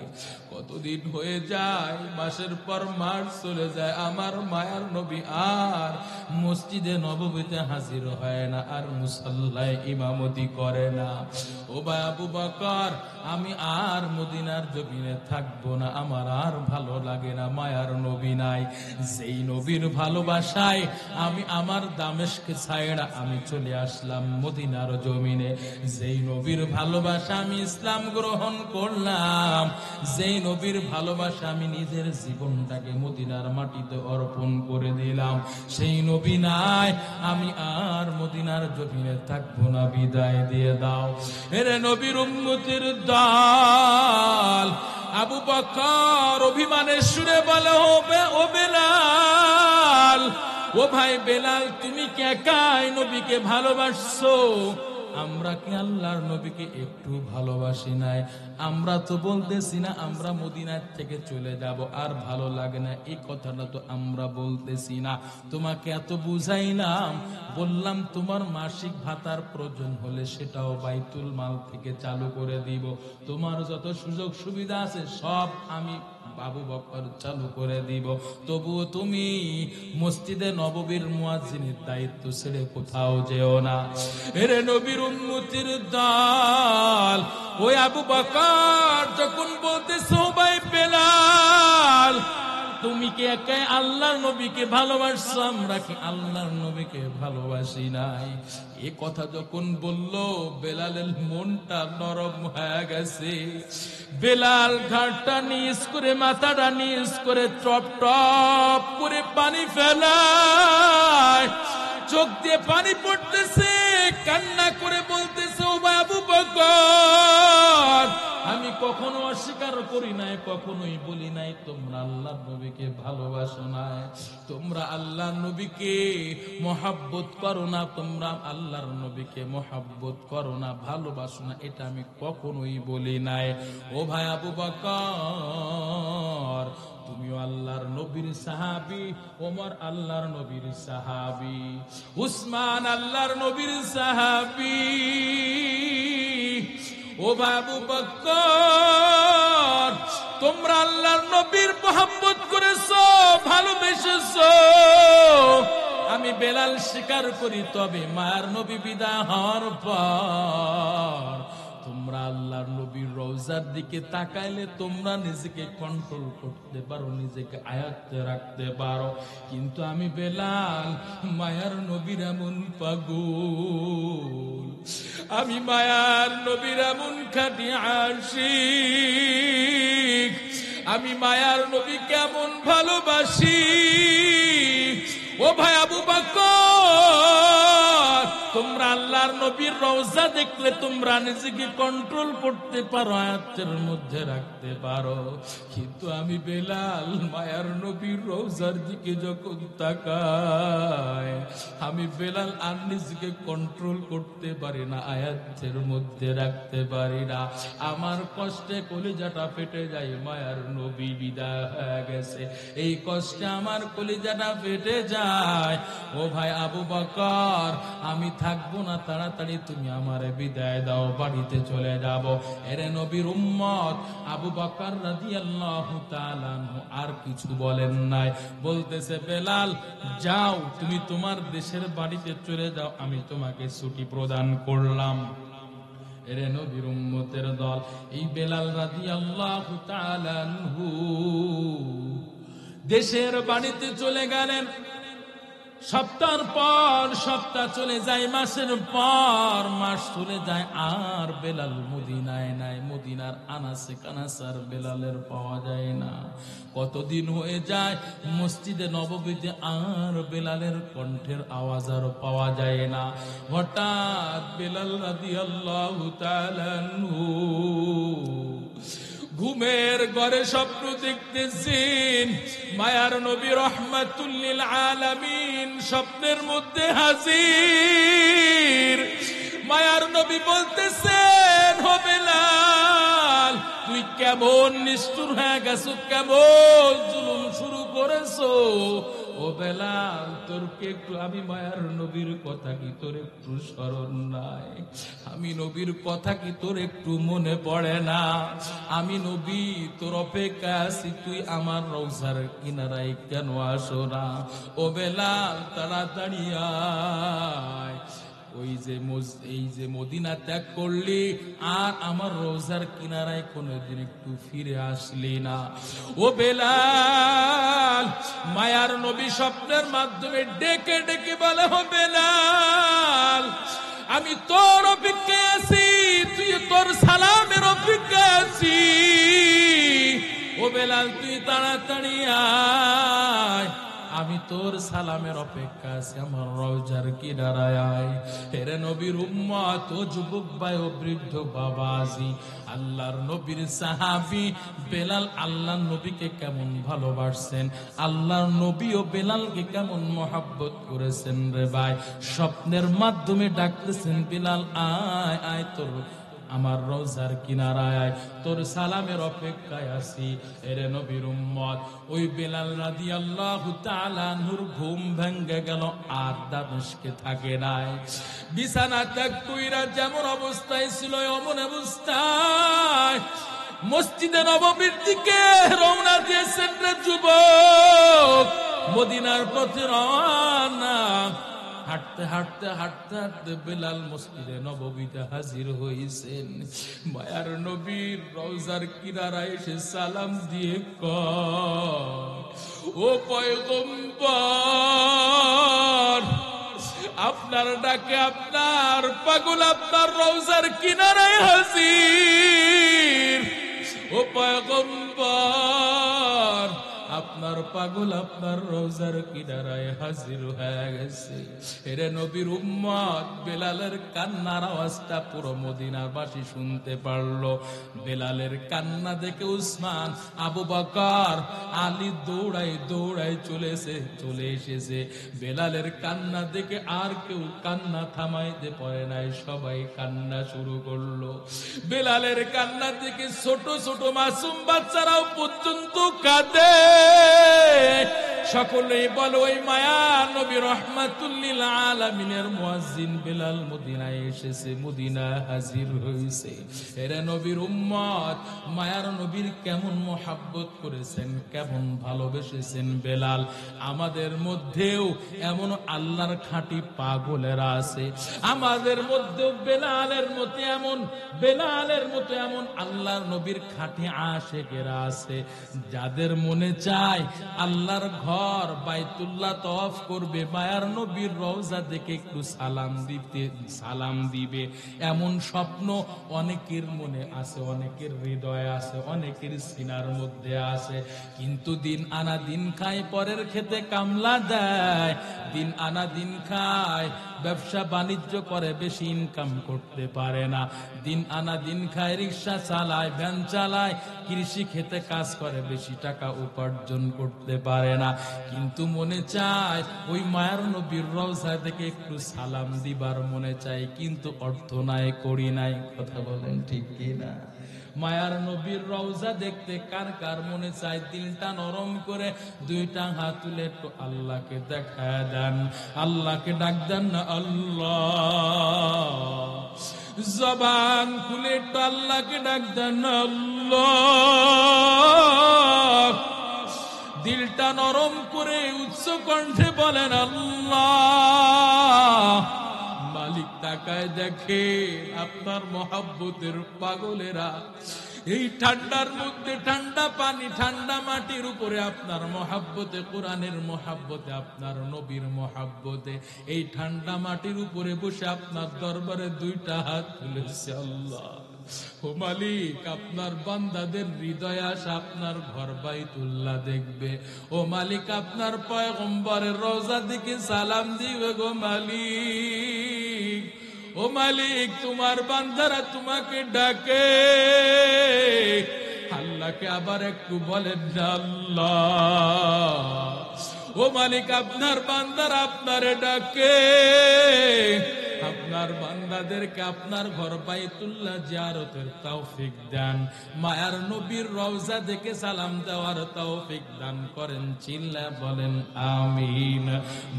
কতদিন হয়ে যায়, মাসের পর মাস চলে যায়, আমার মায়ার নবী আর মসজিদে নববীতে হাজির হয় না, আর মুসাল্লায় ইমামতি করে না। ও ভাই আবু বকর, আমি আর মদিনার জমিনে থাকবো না, আমার আর ভালো লাগে না, মায়ার নবী নাই। যেই নবীর ভালোবাসায় আমি আমার দামেস্ক ছাইড়া আমি চলে আসলাম মদিনার জমিনে, যেই নবীর ভালোবাসা আমি ইসলাম গ্রহণ করলাম, যেই নবীর ভালোবাসা আমি নিজের জীবনটাকে মদিনার মাটিতে অর্পণ করে দিলাম, সেই নবী নাই, আমি আর মদিনার জমিনে থাকবো না, বিদায় দিয়ে দাও। এরে নবীর উম্মতের দল আবু বকর অভিমানের সুরে বলে, ও বেলাল, ও ভাই বেলাল, তুমি কি একাই নবীকে ভালোবাসছো? আমরা কি আল্লাহর নবীকে একটু ভালোবাসি নাই? আমরা তো বলতেছি না আমরা মদিনার থেকে চলে যাব, আর ভালো লাগে না, এই কথাটা তো আমরা বলতেছি না। তোমাকে এত বুঝাইলাম, বললাম তোমার মাসিক ভাতার প্রয়োজন হলে সেটাও বাইতুল মাল থেকে চালু করে দিব, তোমার যত সুযোগ সুবিধা আছে সব আমি আবু বকর চালু করে দিব, তবুও তুমি মসজিদে নববীর মুয়াজ্জিনের দায়িত্ব ছেড়ে কোথাও যেও না। এরে নবীর উম্মতির দল, ওই আবু বকর যখন বলতেছো, ভাই বেলাল, তুমি কি একাই আল্লাহর নবীকে ভালোবাসছো? আমরা কি আল্লাহর নবীকে ভালোবাসি নাই? এ কথা যখন বলল, বেলালের মনটা নরম হয়ে গেছে। বেলাল ঘাটটা নিচ করে, মাথাটা নিচ করে, টপ টপ করে পানি ফেলায়, চোখ দিয়ে পানি পড়তেছে, কান্না করে বলতেছে, ও আবু বকর, আমি কখনো অস্বীকার করি নাই, কখনোই বলি নাই তোমরা আল্লাহর নবীকে ভালোবাসো না, তোমরা আল্লাহর নবীকে মহাব্বত করো না, তোমরা আল্লাহর নবীকে মহাব্বত করো না, ভালোবাসো না, এটা আমি কখনোই বলি নাই। ও ভাই আবু বকর, তুমি আমিও আল্লাহর নবীর সাহাবী, ওমর আল্লাহর নবীর সাহাবী, উসমান আল্লাহর নবীর সাহাবী। ও আবু বকর, তোমরা আল্লাহর নবীর মোহাব্বত করেছো, ভালোবেসেছো। আমি বেলাল স্বীকার করি, তবে মায়ার নবী বিদায় হওয়ার পর তোমরা আল্লাহর নবীর রওজার দিকে তাকাইলে তোমরা নিজেকে কন্ট্রোল করতে পারো, নিজেকে আয়ত্তে রাখতে পারো। কিন্তু আমি বেলাল মায়ার নবীর এমন পাগল, আমি মায়ার নবীর এমন খাঁটি আশিক, আমি মায়ার নবী কেমন ভালোবাসি। ও ভাই আবু বকর, তোমরা আল্লাহর নবীর রওজা দেখলে তোমরা নিজেকে কন্ট্রোল করতে পারো, আয়াতের মধ্যে রাখতে পারো। কিন্তু আমি বেলাল মায়ার নবীর রওজার দিকে যখন তাকাই, আমি বেলাল আর নিজেকে কন্ট্রোল করতে পারি না, আয়াতের মধ্যে রাখতে পারি না। আমার কষ্টে কলিজাটা ফেটে যায়, মায়ার নবী বিদায় হয়ে গেছে, এই কষ্টে আমার কলিজাটা ফেটে যায়। ও ভাই আবু বকর, আমি থাকবো না, তাড়াতাড়ি তুমি আমারে বিদায় দাও, বাড়িতে চলে যাব। এরে নবীর উম্মত আবু বকর রাদিয়াল্লাহু তাআলা আনহু আর কিছু বলেন নাই, বলতেছে বেলাল যাও, তুমি তোমার দেশের বাড়িতে চলে যাও, আমি তোমাকে ছুটি প্রদান করলাম। এরে নবীর উম্মতের দল, এই বেলাল রাদিয়াল্লাহু তাআলা আনহু দেশের বাড়িতে চলে গেলেন। সপ্তাহের পর সপ্তাহ চলে যায়, মাসের পর মাস চলে যায়, আর বেলাল মদিনায় নাই। মদিনার আনাসে কানাসার বেলালের পাওয়া যায় না। কতদিন হয়ে যায়, মসজিদে নববীতে আর বেলালের কণ্ঠের আওয়াজ আর পাওয়া যায় না। হঠাৎ বেলাল রাদিয়াল্লাহু তাআলা আনহু ঘুমের ঘরে স্বপ্ন দেখতেছেন, মায়ার নবী রাহমাতুল লিল আলামিন স্বপ্নের মধ্যে হাজির। মায়ার নবী বলতেছেন, ও বেলাল তুই কেমন নিষ্ঠুর হয়ে গেছো, কেমন জুলুম শুরু করেছো। ও বেলাল তোর কে একটু, আমি মায়ার নবীর কথা কি তোর একটু স্মরণ নাই? আমি নবীর কথা কি তোর একটু মনে পড়ে না? আমি নবী তোর অপেক্ষা আছি, তুই আমার রওজার কিনারায় কেন আসো না? ও বেলাল তাড়াতাড়ি আয়, এই যে মদিনা ত্যাগ করলি, আর আমার রওজার কিনারায় কোনদিন একটু ফিরে আসলি না। ও বেলাল, মায়ার নবী স্বপ্নের মাধ্যমে ডেকে ডেকে বলে, ও বেলাল আমি তোর অপেক্ষায় আছি, তুই তোর সালামের অপেক্ষায় আছি। ও বেলাল তুই তাড়াতাড়ি আয়, আমি তোর সালামের অপেক্ষা আছি, আমার রওজার কিনারায় আয়। হেরে নবীর উম্মত, ও যুবক ভাই, ও বৃদ্ধ বাবাজি, আল্লাহর নবীর সাহাবী বেলাল আল্লাহর নবীকে কেমন ভালোবাসছেন, আল্লাহর নবী ও বেলালকে কেমন মহব্বত করেছেন রে ভাই। স্বপ্নের মাধ্যমে ডাকতেছেন, বেলাল আয় আয়, তোর আমার রওজার কিনারায় আয়, তোর সালামের অপেক্ষায় আছি। এরে নবীর উম্মত, ওই বেলাল রাদিয়াল্লাহু তাআলা আনহুর ঘুম ভেঙে গেল, আর দামেস্কে থাকে নাই। বিছানা ত্যাগ কইরা যেমন অবস্থায় ছিল এমন অবস্থায় মসজিদে নববীর দিকে রওনা দিয়েছেন রে যুবক, মদিনার পথে রওনা। হাঁটতে হাঁটতে হাঁটতে হাঁটতে বেলাল মসজিদে নববীতে হাজির হয়েছেন। মায়ার নবীর রওজার কিনারায় এসে সালাম দিয়ে কয়, ও পয়গম্বর, আপনার ডাকে আপনার পাগল আপনার রওজার কিনারায় হাজির। ও পয়গম্বর, আপনার বাবার পাগল আপনার রওজার কিনারায় হাজির হয়ে গেছে। এরে নবীর উম্মত, বেলালের কান্নার আওয়াজটা পুরো মদিনার বাসী শুনতে পারলো। বেলালের কান্না দেখে উসমান, আবু বকর, আলী দৌড়াই চলে এসেছে। বেলালের কান্না দেখে আর কেউ কান্না থামাইতে পারে নাই, সবাই কান্না শুরু করলো। বেলালের কান্না দেখে ছোট ছোট মাসুম বাচ্চারাও পর্যন্ত কাঁদে। সকলেই বলো ওই মায়া নবী রহমাতুল লিল আলামিনের মুয়াজ্জিন বেলাল মদিনায় এসেছে, মদিনা হাজির হয়েছে। এরা নবীর উম্মত, মায়ার নবীর কেমন মোহাব্বত করেছেন, কেমন ভালোবেসেছেন বেলাল। আমাদের মধ্যেও এমন আল্লাহর খাঁটি পাগলেরা আছে, আমাদের মধ্যেও বেলালের মতো এমন আল্লাহর নবীর খাঁটি আশেকেরা আছে, যাদের মনে চায় আল্লাহর ঘর বাইতুল্লাহ তওয়াফ করবে, মায়ার নবীর রওজা দেখে একটু সালাম দিবে। এমন স্বপ্ন অনেকের মনে আছে, অনেকের হৃদয়ে আছে, অনেকের সিনার মধ্যে আছে। কিন্তু দিন আনা দিন খায়, পরের খেতে কামলা দেয়, দিন আনা দিন খায়, ব্যবসা বাণিজ্য করে, বেশি ইনকাম করতে পারে না। দিন আনা দিন খায়, রিক্সা চালায়, ভ্যান চালায়, কৃষি খেতে কাজ করে, বেশি টাকা উপার্জন করতে পারে না। কিন্তু মনে চায় ওই মায়ার নবীর রওজা থেকে একটু সালাম দিবার মনে চায়, কিন্তু অর্থ নাই, করি নাই। কথা বলেন ঠিক কি না? মায়ার নবীর রওজা দেখতে কার কার মনে চায় দিলটা নরম করে দুইটা হাত তুলে একটু আল্লাহকে দেখা দেন, আল্লাহকে ডাক দেন না আল্লাহ। জবান খুলে একটু আল্লাহকে ডাক দেন না আল্লাহ। দিলটা নরম করে উচ্চ কণ্ঠে বলেন আল্লাহ। মালিক তাকায় দেখে আপনার মহাব্বতের পাগলেরা এই ঠান্ডার মধ্যে, ঠান্ডা পানি, ঠান্ডা মাটির উপরে আপনার মহাব্বতে, কোরআনের মহাব্বতে, আপনার নবীর মহাব্বতে এই ঠান্ডা মাটির উপরে বসে আপনার দরবারে দুইটা হাত তুলেছে। আল্লাহ ও মালিক, আপনার বান্দাদের হৃদয় আশা আপনার ঘর বাইতুল্লাহ দেখবে। ও মালিক, আপনার পয়গম্বরের রওজা দিকে সালাম দিবে গো মালিক। ও মালিক, তোমার বান্দারা তোমাকে ডাকে। আল্লাহকে আবার একটু বলেন আল্লাহ। ও মালিক, আপনার বান্দারা আপনারে ডাকে। আপনার বান্দাদেরকে আপনার ঘর বাইতুল্লাহ জিয়ারতের তৌফিক দান, মায়ার নবীর রওজা দেখে সালাম দেওয়ার তৌফিক দান করেন। চিল্লায় বলেন আমিন।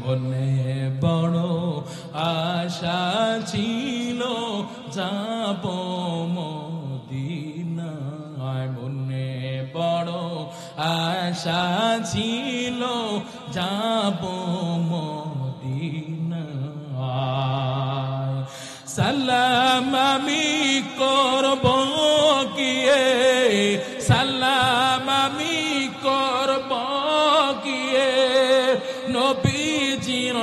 মনে বড় আশা ছিল যাব মদিনায়, মনে বড় আশা ছিল যাব মদিনায়। সালাম আমি করব গিয়ে, সালাম আমি করব গিয়ে নবীজির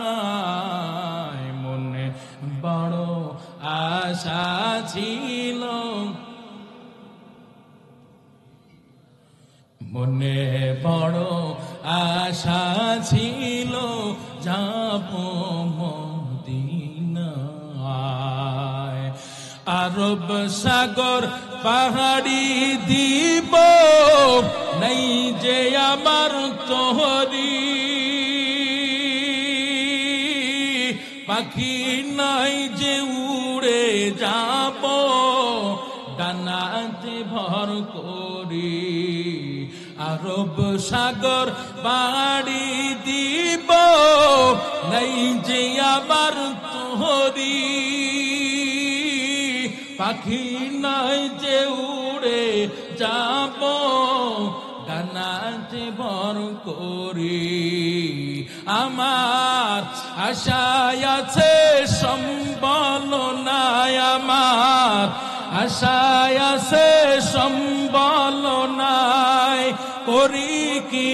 রওজায়। মনে বড় আশা ছিল, মনে বড় আশা ছিল যাব মদিনায়। আরব সাগর পাহাড়ি দিব নাই যে আমার তোহরি, পাখি নাই যে উড়ে যাব ডানাতে ভর করি। আরব সাগর পাড়ি দিব নাই যে আবার তোহরি, পাখি নাই যে উড়ে যাব ডানাতে ভর করি। আমার আশায় আছে সম্বল নাই, আমার আশায় আছে সম্বল নাই, করি কি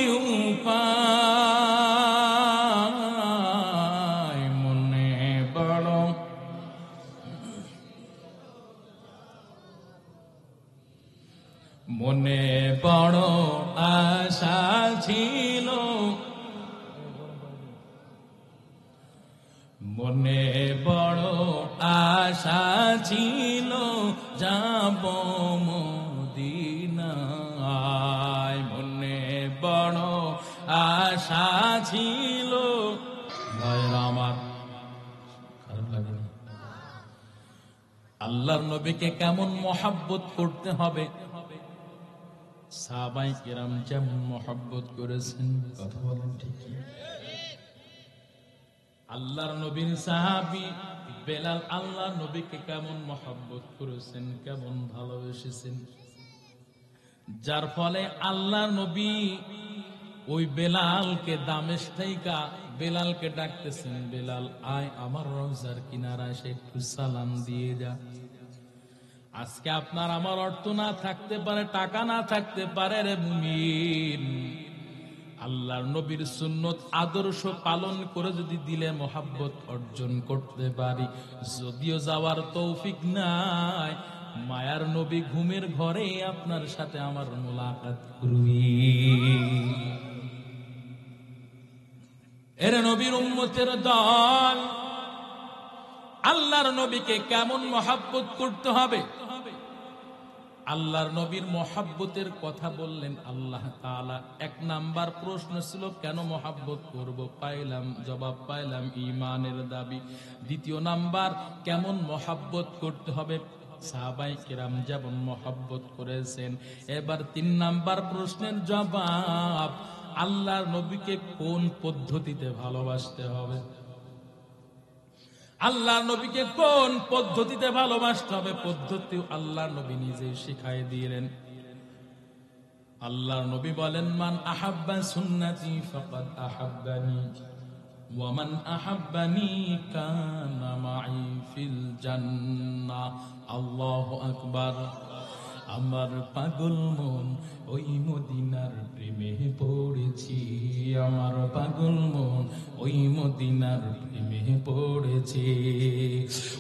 উপায়। মনে বড় মনে বড় আশা ছিল, মনে বড় আশা ছিল, যাব মদিনায়। মনে বড় আশা ছিল। ভাইরা আমার, খারাপ লাগে না? আল্লাহর নবীকে কেমন মহাব্বত করতে হবে, সাহাবায়ে কেরাম যেমন মহাব্বত করেছেন, কথা বলেন ঠিক কি? আল্লাহর নবীর সাহাবী বেলাল আল্লাহর নবীকে কেমন মহাব্বত করেছেন, কেমন ভালোবেসেছেন, যার ফলে আল্লাহর নবী ওই বেলালকে দামেস্ক থেকে বেলালকে ডাকতেছেন, বেলাল আয় আমার রওজার কিনারায় সে একটু সালাম দিয়ে যা। আজকে আপনার আমার অর্থ না থাকতে পারে, টাকা না থাকতে পারে রে মুমিন, আল্লাহর নবীর সুন্নত আদর্শ পালন করে যদি দিলে মহাব্বত অর্জন করতে পারি। যদিও যাওয়ার তৌফিক নাই, মায়ার নবী ঘুমের ঘরে আপনার সাথে আমার মোলাকাত করবি। এর নবীর উম্মতের দল, আল্লাহর নবীকে কেমন মহাব্বত করতে হবে। আল্লাহর নবীর মহাব্বতের কথা বললেন আল্লাহ তাআলা। এক নাম্বার প্রশ্ন ছিল কেন মহাব্বত করব, পাইলাম জবাব, পাইলাম ঈমানের দাবি। দ্বিতীয় নাম্বার কেমন মহাব্বত করতে হবে, সাহাবায়ে কেরাম যেমন মহাব্বত করেছেন। এবার 3 নাম্বার প্রশ্নের জবাব, আল্লাহর নবীকে কোন পদ্ধতিতে ভালোবাসতে হবে। আল্লাহর নবীকে কোন পদ্ধতিতে ভালোবাসতে হবে, পদ্ধতি আল্লাহর নবী নিজে শিখাই দিলেন। আল্লাহর নবী বলেন, মান আহাব্বা সুন্নতি ফাকাদ আহাব্বানি ওয়া মান আহাব্বানি কানা মাই ফিল জান্নাহ। আল্লাহু আকবার। আমার পাগল মন ওই মদিনার প্রেমে পড়েছি, আমার পাগল মন ওই মদিনার প্রেমে পড়েছে।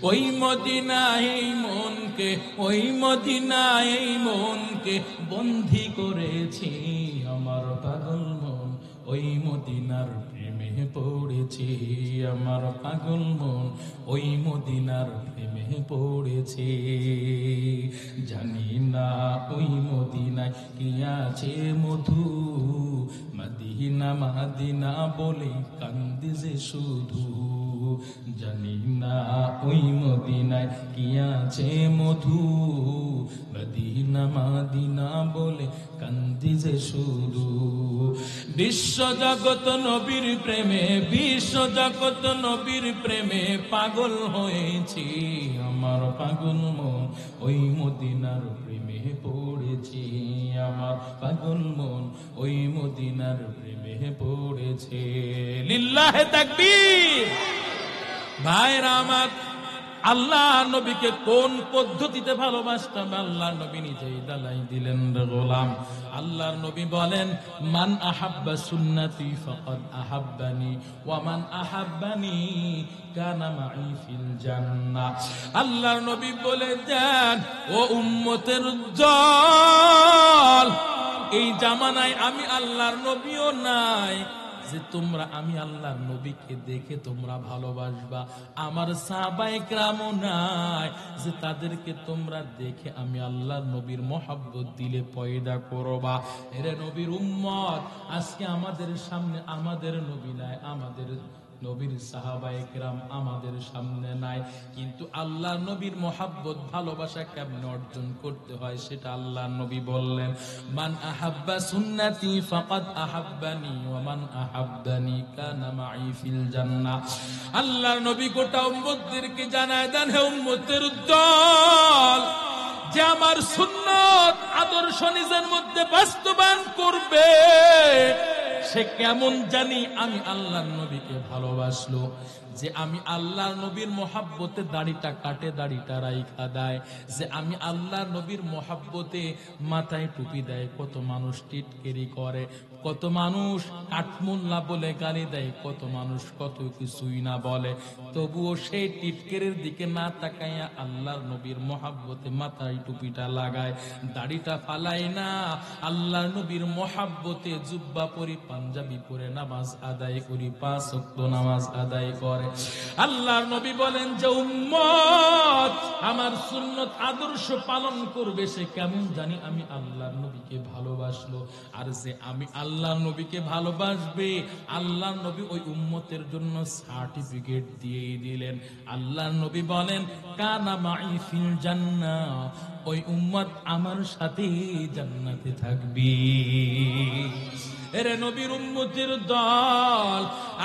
ওই মদিনায় এই মনকে, ওই মদিনায় এই মনকে বন্দী করেছি, আমার পাগল মন ওই মদিনার প্রেমে পড়েছে, আমার পাগল মন ওই মদিনার প্রেমে পড়েছে। জানি না ওই মদিনায় কি আছে মধু, মদিনা মদিনা বলে কান্দি যে শুধু। জানি না ওই মদিনায় কি আছে মধু, মদিনা মদিনা বলে কান্দি যে শুধু। বিশ্ব জগৎ নবীর প্রেমে, বিশ্ব জগৎ নবীর প্রেমে পাগল হয়েছি, আমার পাগল মন ওই মদিনার প্রেমে পড়েছি, আমার পাগল মন ওই মদিনার প্রেমে পড়েছে। লিল্লাহে তাকবীর। ভাইরা আমার, আল্লাহ নবীকে কোন পদ্ধতিতে ভালোবাসতে হবে, আল্লাহ নবী নিজেই দালাই দিলেন রে গোলাম। আল্লাহর নবী বলেন, মান আহাব্বা সুন্নতি ফাকাদ আহাব্বানি ওয়া মান আহাব্বানি কানা মাই ফিল জান্নাহ। আল্লাহর নবী বলে দেন, ও উম্মতের দল, এই জামানায় আমি আল্লাহর নবীও নাই যে তোমরা আমি আল্লাহর নবীকে দেখে তোমরা ভালোবাসবা, আমার সাহাবায়ে কেরামও নাই যে তাদেরকে তোমরা দেখে আমি আল্লাহর নবীর মহব্বত দিলে পয়দা করবা। এরে নবীর উম্মত, আজকে আমাদের সামনে আমাদের নবী নাই, আমাদের নবীর সাহাবায়ে কেরাম আমাদের সামনে নাই, কিন্তু আল্লাহর নবীর মহব্বত ভালোবাসা কেমনে অর্জন করতে হয় সেটা আল্লাহর নবী বললেন। মান আহাব্বা সুন্নতি ফাকাদ আহাব্বানি ওয়া মান আহাব্বানি কানা মাই ফিল জান্নাহ। আল্লাহর নবী গোটা উম্মতদেরকে জানায় দেন, হে উম্মতের দল, যে আমার সুন্নত আদর্শ নিজের মধ্যে বাস্তবায়ন করবে, সে কেমন জানি আমি আল্লাহর নবীকে ভালোবাসলো। যে আমি আল্লাহর নবীর মহাব্বতে দাড়িটা কাটে, দাড়িটা রাইখা দেয়, যে আমি আল্লাহর নবীর মহাব্বতে মাথায় টুপি দেয়, কত মানুষ টিটকেরি করে, কত মানুষ কাঠমোল্লা বলে গালি দেয়, কত মানুষ কত কিছুই না বলে, তবুও সেই টিটকেরের দিকে না তাকাইয়া আল্লাহর নবীর মহাব্বতে মাথায় টুপিটা লাগায়, দাড়িটা ফালায় না, আল্লাহর নবীর মহাব্বতে জুব্বা পরি পাঞ্জাবি পরে নামাজ আদায় করি, 5 ওয়াক্ত নামাজ আদায় করে। আল্লাহর নবী বলেন যে উম্মত আমার সুন্নত আদর্শ পালন করবে সে কেমন জানি আমি আল্লাহর নবীকে ভালোবাসলো। আর যে আমি আল্লাহর নবীকে ভালোবাসবে, আল্লাহর নবী ওই উম্মতের জন্য সার্টিফিকেট দিয়ে দিলেন। আল্লাহর নবী বলেন কানা মাই ফিল জান্নাহ, ওই উম্মত আমার সাথে জান্নাতে থাকবে। এরে নবীর উম্মতের দল,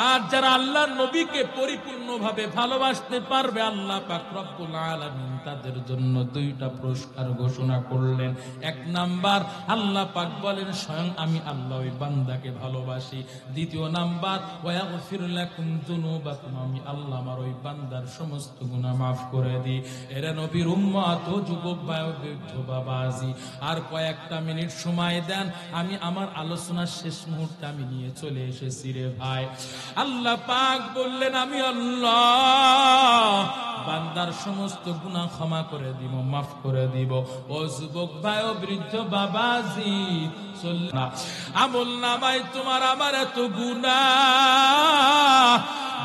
আর যারা আল্লাহর নবীকে পরিপূর্ণভাবে ভালোবাসতে পারবে আল্লাহ পাক রব্বুল আলামিন তাদের জন্য 2টা পুরস্কার ঘোষণা করলেন। 1 নাম্বার আল্লাহ পাক বলেন স্বয়ং আমি আল্লাহ ওই বান্দাকে ভালোবাসি। 2 নাম্বার ওয়াগফির লাকুম যুনুবাকুম, আমি আল্লাহ আমার ওই বান্দার সমস্ত গুনাহ maaf করে দিই। এরে নবীর উম্মত ও যুবক ভাই ও বৃদ্ধ বাবাজি, আর কয়েকটা মিনিট সময় দেন, আমি আমার আলোচনা শেষ মুহূর্তে আমি নিয়ে চলে এসেছি রে ভাই। আল্লাহ পাক বললেন আমি আল্লাহ বান্দার সমস্ত গুনাহ ক্ষমা করে দিব, maaf করে দিব। ও যুবক ভাই ও বৃদ্ধ বাবাজি, আমল নামায় তোমার আমার এত গুনাহ,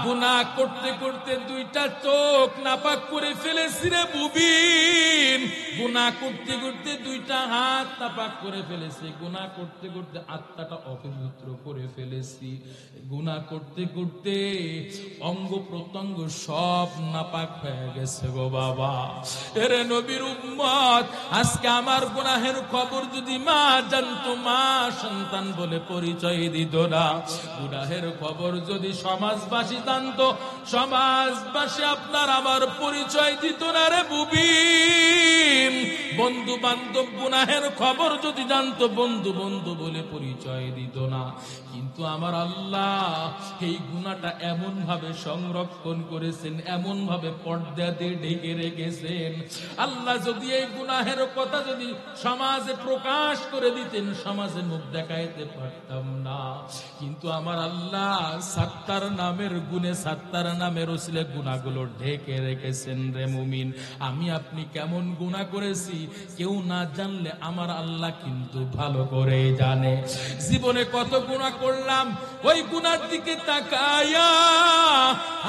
গুনাহ করতে করতে 2টা চোখ নাপাক করে ফেলেছি রে মুবিন, গুনাহ করতে করতে 2টা হাত নাপাক করে ফেলেছি, গুনাহ করতে করতে আত্মাটা অপবিত্র করে ফেলেছি, গুনাহ করতে করতে অঙ্গ প্রত্যঙ্গ সব নাপাক হয়ে গেছে গো বাবা। এরে নবীর উম্মত, আজকে আমার গুনাহের খবর যদি মা জানতো, মা সন্তান বলে পরিচয় দিত না। গুনাহের খবর যদি সমাজবাসী জানতো, সমাজবাসী আপনার আমার পরিচয় দিত না রে মুবিন। বন্ধু বান্ধব গুনাহের খবর যদি জানতো, বন্ধু বন্ধু বলে পরিচয় দিত না। কিন্তু আমার আল্লাহ এই গুনাহটা এমন ভাবে সংরক্ষণ করেছেন, এমন ভাবে পর্দা দিয়ে ঢেকে রেখেছেন। আল্লাহ যদি এই গুনাহের কথা যদি সমাজে প্রকাশ করে দিতেন, সমাজে মুখ দেখাইতে পারতাম না। কিন্তু আমার আল্লাহ সাত্তার নামের গুণে, সাত্তার নামের ওসিলে গুনাহগুলো ঢেকে রেখেছেন রে মুমিন। আমি আপনি কেমন গুনাহ করেছি কেউ না জানলে আমার আল্লাহ কিন্তু ভালো করে জানে। জীবনে কত গুনাহ করলাম, ওই গুনার দিকে তাকায়া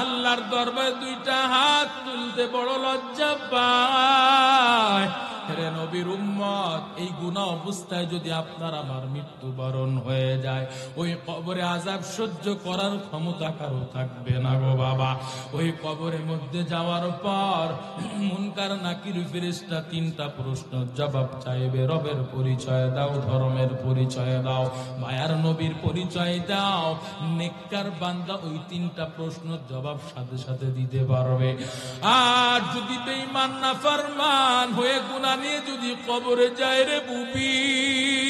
আল্লাহর দরবারে 2টা হাত তুলতে বড় লজ্জা পায়। হে নবীর উম্মত, এই গুনাহ অবস্থায় যদি আপনার আমার মৃত্যুবরণ হয়ে যায়, ওই কবরে আযাব সহ্য করার ক্ষমতা কারো থাকবে না গো বাবা। ওই কবরের মধ্যে যাওয়ার পর মুনকার নাকির ফেরেশতা 3টা প্রশ্ন জবাব চাইবে। রবের পরিচয় দাও, ধর্মের পরিচয় দাও, মায়ার নবীর পরিচয় দাও। নেককার বান্দা ওই 3টা প্রশ্ন জবাব সাথে সাথে দিতে পারবে। আর যদি বেঈমান নাফরমান হয়ে গুনাহ নিয়ে যদি কবরে যায় রে মুমিন,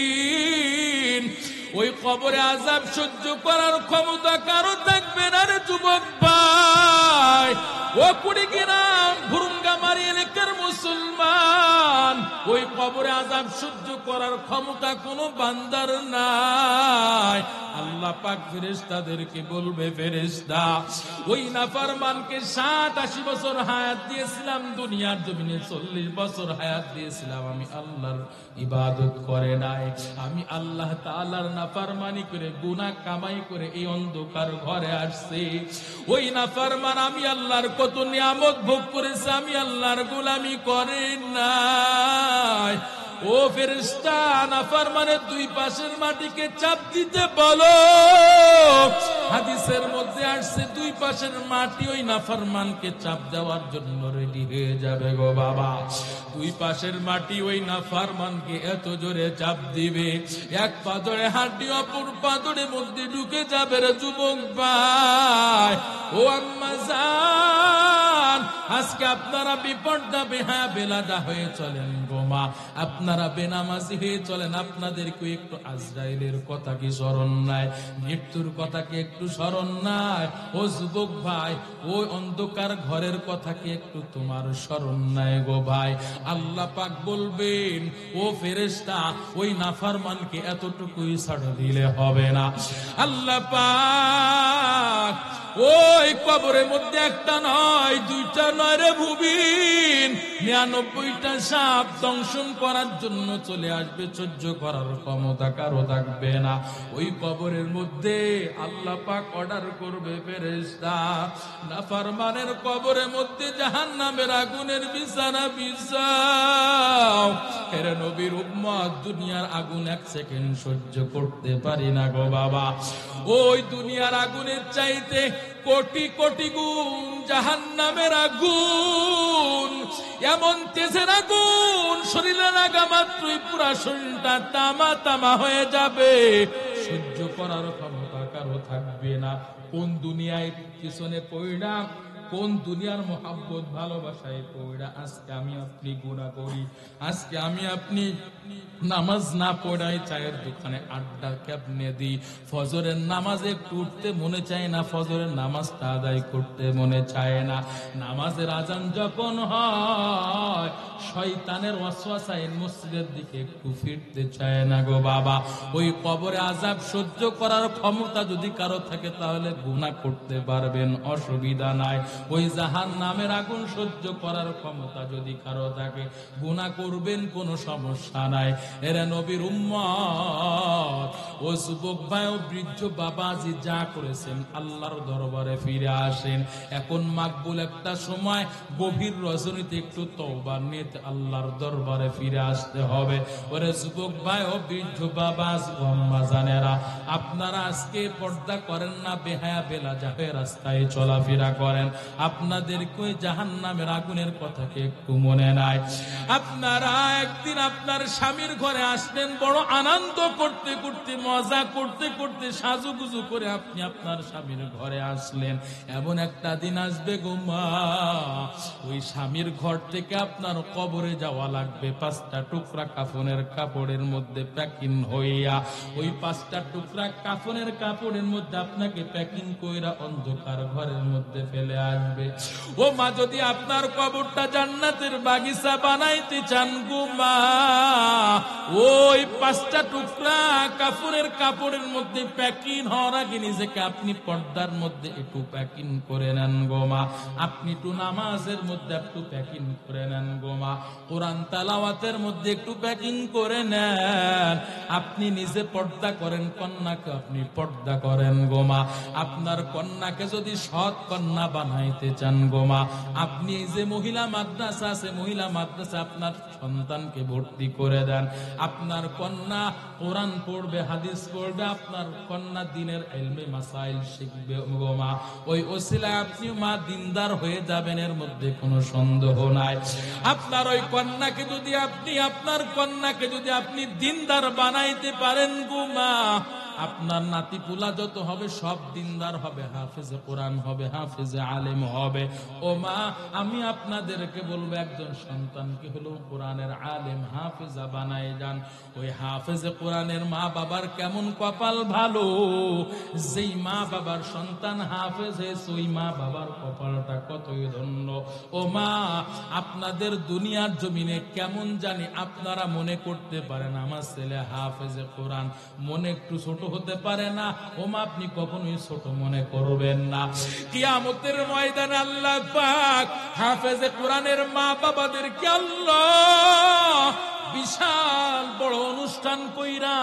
ওই কবরে আযাব সহ্য করার ক্ষমতা কারো থাকবে না রে যুবক ভাই। ও কুড়িগ্রাম ভুরুঙ্গামারি এলাকার মুসলমান, ওই কবরে আযাব সহ্য করার ক্ষমতা কোনো বান্দার নাই। আল্লাহ পাক ফেরেশতাদেরকে বলবে, ফেরেশতা ওই নাফরমানকে 60-80 বছর হায়াত দিয়েছিলাম, দুনিয়ার জমিনে 40 বছর হায়াত দিয়েছিলাম, আমি আল্লাহর ইবাদত করে নাই, আমি আল্লাহ তাআলার নাফরমানি করে গুনাহ কামাই করে এই অন্ধকার ঘরে আসছে। ওই নাফরমান আমি আল্লাহর কত নিয়ামত ভোগ করেছে, আমি আল্লাহর গোলামি করে নাই। ও ফেরেশতা, নাফরমানের 2 পাশের মাটিকে চাপ দিতে বলো। হাদিসের মধ্যে আসছে 2 পাশের মাটি ওই নাফরমানকে চাপ দেওয়ার জন্য রেডি হয়ে যাবে গো বাবা। 2 পাশের মাটি ওই নাফরমানকে এত জোরে চাপ দিবে, 1 পা ধরে হাঁটি অপর পা ধরে মধ্যে ঢুকে যাবে রে যুবক ভাই। ও আম্মা জান, আজকে আপনারা বিপর্দা বেহায়া বেলাদা হয়ে চলেন গো মা, আপনারা বেনামাজি হয়ে চলেন। আপনাদেরকে একটু আজরাইলের কথা কি স্মরণ নাই? মৃত্যুর কথা কি একটু স্মরণ নাই? ও যুবক ভাই, ওই অন্ধকার ঘরের কথা কি একটু তোমার স্মরণ নাই গো ভাই? আল্লাহ পাক বলবেন, ও ফেরেশতা, ওই নাফরমানকে এতটুকুই ছাড় দিলে হবে না। আল্লাহ পাক ওই কবরের মধ্যে একটা নয়, দুইটা নয় রে ভুবিন, 99টা সাপ দংশন করার জন্য চলে আসবে। সহ্য করার ক্ষমতা কারো থাকবে না। ওই কবরের মধ্যে আল্লাহ পাক অর্ডার করবে, ফেরেশতা, নাফরমানের কবরের মধ্যে জাহান্নামের আগুনের বিছানা বিছাও। এর নবীর উম্মত, দুনিয়ার আগুন এক সেকেন্ড সহ্য করতে পারি না গো বাবা। ওই দুনিয়ার আগুনের চাইতে কোটি কোটি গুণ জাহান্নামের আগুন, এমন তেজের আগুন, শরীরে লাগা মাত্রই পুরা শরীরটা তামা তামা হয়ে যাবে। সহ্য করার ক্ষমতা কারো থাকবে না। কোন দুনিয়ায় পিছনে পড়া, কোন দুনিয়ার মোহাব্বত ভালোবাসায় পড়া আজকে আমি আপনি গুনাহ করি। আজকে আমি আপনি নামাজ না পড়াই চায়ের দোকানে আড্ডা কেমনে দিই। ফজরের নামাজে উঠতে মনে চায় না, ফজরের নামাজটা আদায় করতে মনে চায় না। নামাজের আজান যখন হয়, শয়তানের ওয়াসওয়াসায় মসজিদের দিকে একটু ফিরতে চায় না গো বাবা। ওই কবরে আযাব সহ্য করার ক্ষমতা যদি কারো থাকে তাহলে গুনাহ করতে পারবেন, অসুবিধা নাই। ওই জাহান্নামের আগুন সহ্য করার ক্ষমতা যদি কারো থাকে, গুনাহ করবেন, কোনো সমস্যা নাই। এরা নবীর উম্মত, ও যুবক ভাই ও বৃদ্ধ বাবাজি যা করেছেন আল্লাহর দরবারে ফিরে আসেন। এখন মাকবুল একটা সময়, গভীর রজনীতে একটু তওবা নিয়ে আল্লাহর দরবারে ফিরে আসতে হবে। ওরে যুবক ভাই ও বৃদ্ধ বাবাজি ও আম্মা জানেরা, আপনারা আজকে পর্দা করেন না, বেহায়া বেলাজা হয়ে রাস্তায় চলাফেরা করেন। আপনাদেরকে জাহান্নামের আগুনের কথা কি একটু মনে নাই? আপনারা একদিন আপনার স্বামীর ঘরে আসলেন, বড় আনন্দ করতে করতে, মজা করতে করতে, সাজুগুজু করে আপনি আপনার স্বামীর ঘরে আসলেন। এমন একটা দিন আসবে গো মা, ওই স্বামীর ঘর থেকে আপনার কবরে যাওয়া লাগবে 5টা টুকরা কাফনের কাপড়ের মধ্যে প্যাকিং হইয়া। ওই 5টা টুকরা কাফনের কাপড়ের মধ্যে আপনাকে প্যাকিং কইরা অন্ধকার ঘরের মধ্যে ফেলে আসবে। ও মা, যদি আপনার কবরটা জান্নাতের বাগিচা বানাইতে চান গো মা, ওই 5টা টুকরা কাপড়ের কাপড়ের মধ্যে প্যাকিং হওয়ার আগে নিজেকে আপনি পর্দার মধ্যে একটু প্যাকিং করে নেন গো মা। আপনি একটু নামাজের মধ্যে একটু প্যাকিং করে নেন গো মা। কোরআন তেলাওয়াতের মধ্যে একটু প্যাকিং করে নেন। আপনি নিজে পর্দা করেন, কন্যাকে আপনি পর্দা করেন গো মা। আপনার কন্যাকে যদি সৎ কন্যা বানাইতে চান গো মা, আপনি যে মহিলা মাদ্রাসা আছে, মহিলা মাদ্রাসা আপনার সন্তানকে ভর্তি করে দেন। আপনার কন্যা কোরআন পড়বে, হাদিস পড়বে, আপনার কন্যা দ্বীনের ইলমে মাসাইল শিখবে গো মা। ওই ওসিলায় আপনি মা দিনদার হয়ে যাবেন, এর মধ্যে কোনো সন্দেহ নাই। আপনার ওই কন্যাকে যদি আপনি, আপনার কন্যাকে যদি আপনি দিনদার বানাইতে পারেন গো মা, আপনার নাতি পুলা যত হবে সব দিনদার হবে, হাফেজে কোরআন হবে, হাফেজে আলেম হবে। ও মা, আমি আপনাদেরকে বলবো, একজন সন্তানকে হলো কোরআনের আলেম হাফেজা বানায় যান। ওই হাফেজে কোরআনের মা বাবার কেমন কপাল ভালো, যেই মা বাবার সন্তান হাফেজ হয়েছে, ওই মা বাবার কপালটা কতই ধন্য। ও মা, আপনাদের দুনিয়ার জমিনে কেমন জানি আপনারা মনে করতে পারেন আমার ছেলে হাফেজে কোরআন, মনে একটু ছোট হতে পারে না। ও মা, আপনি কখনোই ছোট মনে করবেন না। কিয়ামতের ময়দানে আল্লাহ পাক হাফেজে কোরআনের মা বাবাদেরকে আল্লাহ বিশাল বড় অনুষ্ঠান কইরা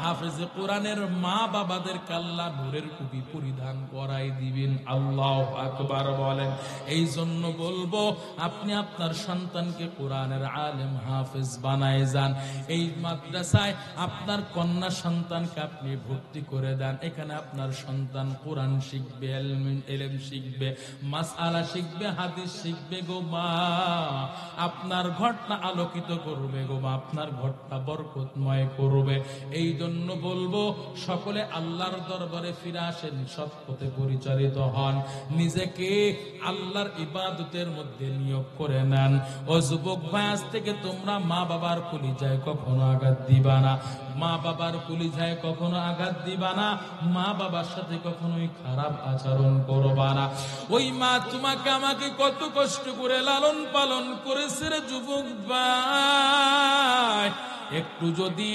হাফেজে কোরআনের মা বাবাদেরকে আল্লাহ নূরের টুপি পরিধান করাই দিবেন। আল্লাহু আকবার বলেন। এই জন্য বলবো, আপনি আপনার সন্তানকে কোরআনের আলেম হাফেজ বানায় যান। এই মাদ্রাসায় আপনার কন্যা সন্তানকে আপনি ভর্তি করে দেন। এখানে আপনার সন্তান কোরআন শিখবে, ইলম শিখবে, মাসআলা শিখবে, হাদিস শিখবে গো মা। আপনার ঘরটা আলোকিত করবে গো মা, আপনার ঘরটা বরকতময় বরকতময় করবে। এই জন্য বলবো সকলে আল্লাহর দরবারে ফিরে আসেন, সৎ পথে পরিচালিত হন, নিজেকে আল্লাহর ইবাদতের মধ্যে নিয়োগ করে নেন। ও যুবক ভাই, আজ থেকে তোমরা মা বাবার কলিজায় কখনো আঘাত দিবা না, মা বাবার কলিজায় কখনো আঘাত দিবা না, মা বাবার সাথে কখনোই খারাপ আচরণ করবা না। ওই মা তোমাকে আমাকে কত কষ্ট করে লালন পালন করেছে রে যুবক ভাই। একটু যদি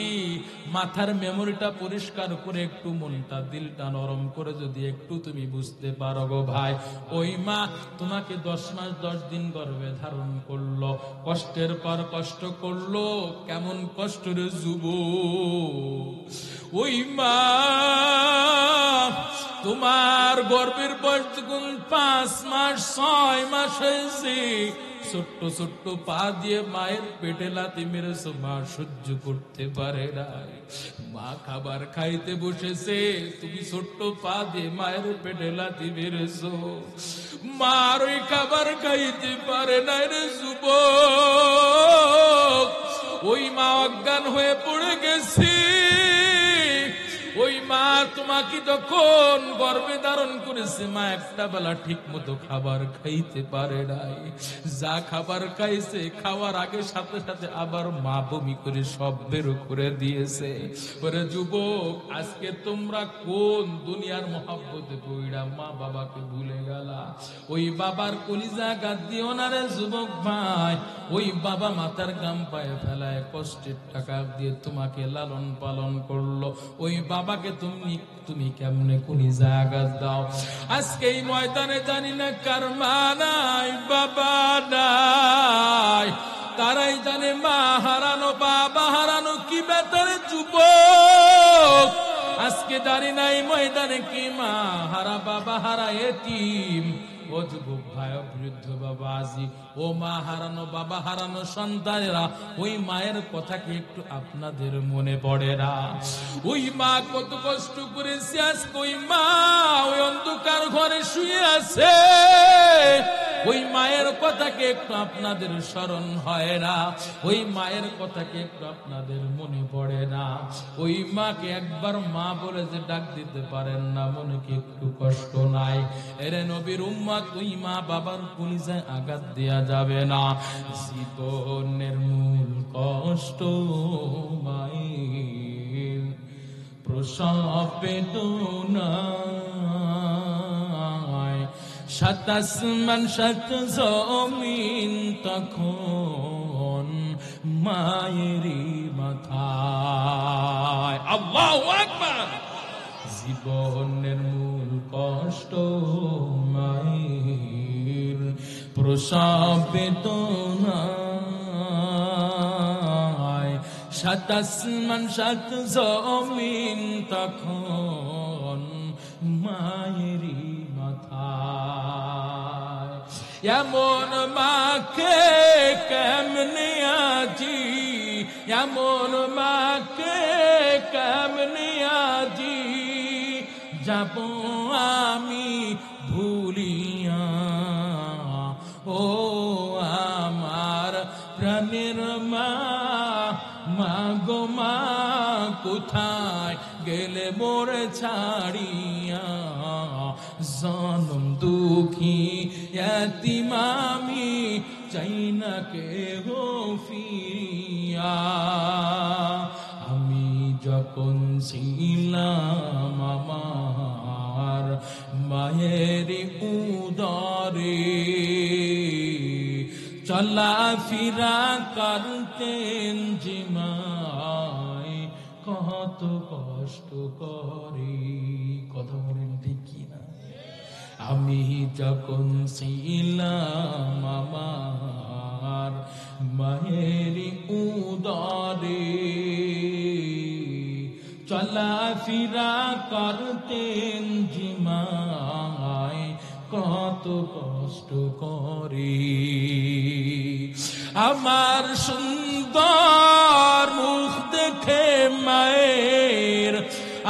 মাথার মেমোরিটা পরিষ্কার করে, একটু মনটা দিলটা নরম করে যদি একটু তুমি বুঝতে পারো গো ভাই, ওই মা তোমাকে 10 মাস 10 দিন গর্ভে ধারণ করলো, কষ্টের পর কষ্ট করলো। কেমন কষ্ট রে যুবক, ওই মা তোমার গর্ভের বয়স যখন 5 মাস 6 মাস হয়েছে, ছোট্ট ছোট্ট পা দিয়ে মায়ের পেটে লাথি মেরেছো, মা সহ্য করতে পারে না। মা খাবার খাইতে বসেছে, তুমি ছোট্ট পা দিয়ে মায়ের পেটে লাথি মেরেছো, মার ওই খাবার খাইতে পারে না রে যুবক। ওই মা অজ্ঞান হয়ে পড়ে গেছে। ওই মা তোমাকে যখন গর্ভে ধারণ করেছে, মা একটা বেলা ঠিক মতো খাবার খাইতে পারে নাই। যা খাবার খাইছে, খাওয়ার আগে সাথে সাথে আবার মা বমি করে সব বের করে দিয়েছে। ওরে যুবক, আজকে তোমরা কোন দুনিয়ার মহব্বতে পইড়া মা বাবাকে ভুলে গেলা? ওই বাবার কলিজা গাদ দিও না রে যুবক ভাই। ওই বাবা মাথার গাম পায়ে ফেলায় কষ্টের টাকা দিয়ে তোমাকে লালন পালন করলো, ওই বাবাকে তুমি কেমনে কলিজা গাদ দাও? আজকে এই ময়দানে জানি না কার মা নাই, বাবা নাই, তারাই জানে মা হারানো বাবা হারানো কি বেতারে যুবক। আজকে জানি না এই ময়দানে কি মা হারা বাবা হারা এতিম। ও যুবক ভাই, বৃদ্ধ বাবা আজি, ও মা হারানো বাবা হারানো সন্তানেরা, ওই মায়ের কথা কি একটু আপনাদের মনে পড়ে না? ওই মা কত কষ্ট করেছে, আজকে ওই মা ওই অন্ধকার ঘরে শুয়ে আছে। ওই মায়ের কথাকে একটু আপনাদের স্মরণ হয় না? ওই মায়ের কথাকে একটু আপনাদের মনে পড়ে না? ওই মাকে একবার মা বলে যে ডাক দিতে পারেন না, মনে কি একটু কষ্ট নাই? এরে নবীর উম্মত, ওই মা বাবার কলিজায় আঘাত দেয়া যাবে না। জীবনের মূল কষ্ট মায়ের, প্রসব বেদনা, 7 আসমান 7 জমিন তখন মায়েরই মাথায়। আল্লাহু আকবার। জীবনের মূল কষ্ট মায়ের, প্রসব বেদনা, 7 আসমান 7 জমিন তখন মায়েরই মাথায়। এমন মাকে কেমনে আজি, এমন মাকে কেমনে আজি যাব আমি ভুলিয়া। ও আমার প্রাণের মা, মা গো মা কোথায় গেলে মোরে ছাড়িয়া? জনম দুঃখী এতিম আমি, চাই না কেহ ফিরিয়া। আমি যখন ছিলাম আমার মায়ের উদরে, চলা ফিরা করতেন জিমাই কত কষ্ট করে। কথা বলেন ঠিক কিনা? আমি যখন ছিলাম আমার মায়ের উদরে, চলা ফিরা করতেন জিমাই কত কষ্ট করে। আমার সুন্দর মুখ দেখে মায়ের,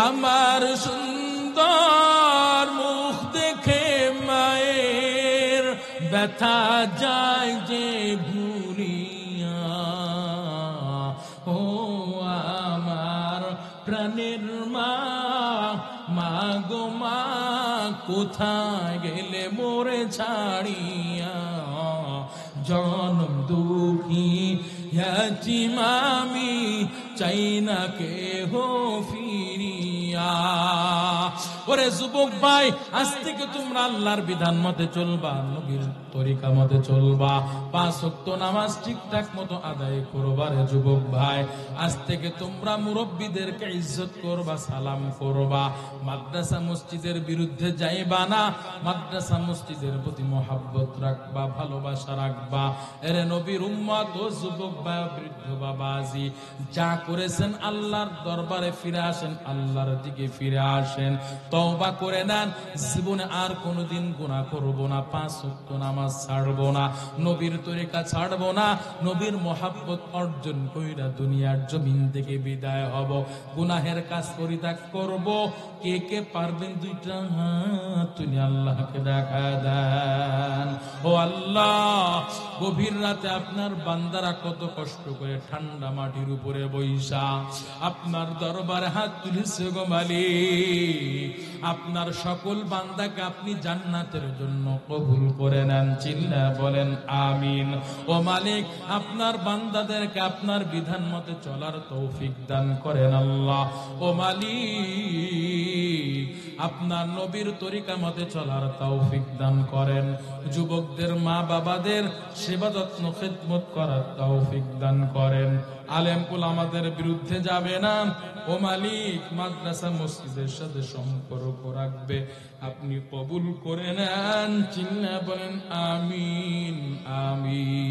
আমার সুন্দর মুখ দেখে মায়ের ব্যথা যায় যে ভুলিয়া। ও প্রাণের মা, মা গো মা কোথায় গেলে মোরে ছাড়িয়া, জনম দুঃখী ইয়াতীম আমি, চাই না কেহ ফিরিয়া। ওরে যুবক ভাই, আজ থেকে তোমরা আল্লাহর বিধান মতে চলবা, নবীর তরিকা মতে চলবা, 5 ওয়াক্ত নামাজ ঠিকঠাক মতো আদায় করবা। রে যুবক ভাই, আজ থেকে তোমরা মুরব্বীদেরকে ইজ্জত করবা, সালাম করবা, মাদ্রাসা মসজিদের বিরুদ্ধে যাইবা না, মাদ্রাসা মসজিদের প্রতি মহব্বত রাখবা, ভালোবাসা রাখবা। এরে নবীর উম্মত ও যুবক ভাই, বৃদ্ধ বাবাজি, যা করেছেন আল্লাহর দরবারে ফিরে আসেন, আল্লাহর দিকে ফিরে আসেন, তওবা করে নেন, জীবনে আর কোনোদিন গুনাহ করব না, 5 ওয়াক্ত নামাজ ছাড়বো না, নবীর তরিকা ছাড়বো না, নবীর মহব্বত অর্জন কইরা দুনিয়ার জমিন থেকে বিদায় হব, গুনাহের কাজ পরিত্যাগ করব। কে কে পারবেন 2টা হাত তুলে আল্লাহকে দেখা দেন। ও আল্লাহ, গভীর রাতে আপনার বান্দারা কত কষ্ট করে ঠান্ডা মাটির উপরে বৈশা আপনার দরবারে হাত তুলেছে গো মালিক, আপনার সকল বান্দাকে আপনি জান্নাতের জন্য কবুল করে নেন, চিল্লা বলেন আমিন। ও মালিক, আপনার বান্দাদেরকে আপনার বিধান মতে চলার তৌফিক দান করেন আল্লাহ। ও মালিক, আপনার নবীর তরিকা মতে চলার তৌফিক দান করেন, যুবকদের মা বাবাদের সেবা যত্ন খিদমত করার তৌফিক দান করেন। আলেম উলামাদের বিরুদ্ধে যাবে না। ও মালিক, মাদ্রাসা মসজিদের সাথে সম্পর্ক রাখবে, আপনি কবুল করে নেন, চিল্লা বলেন আমিন আমিন।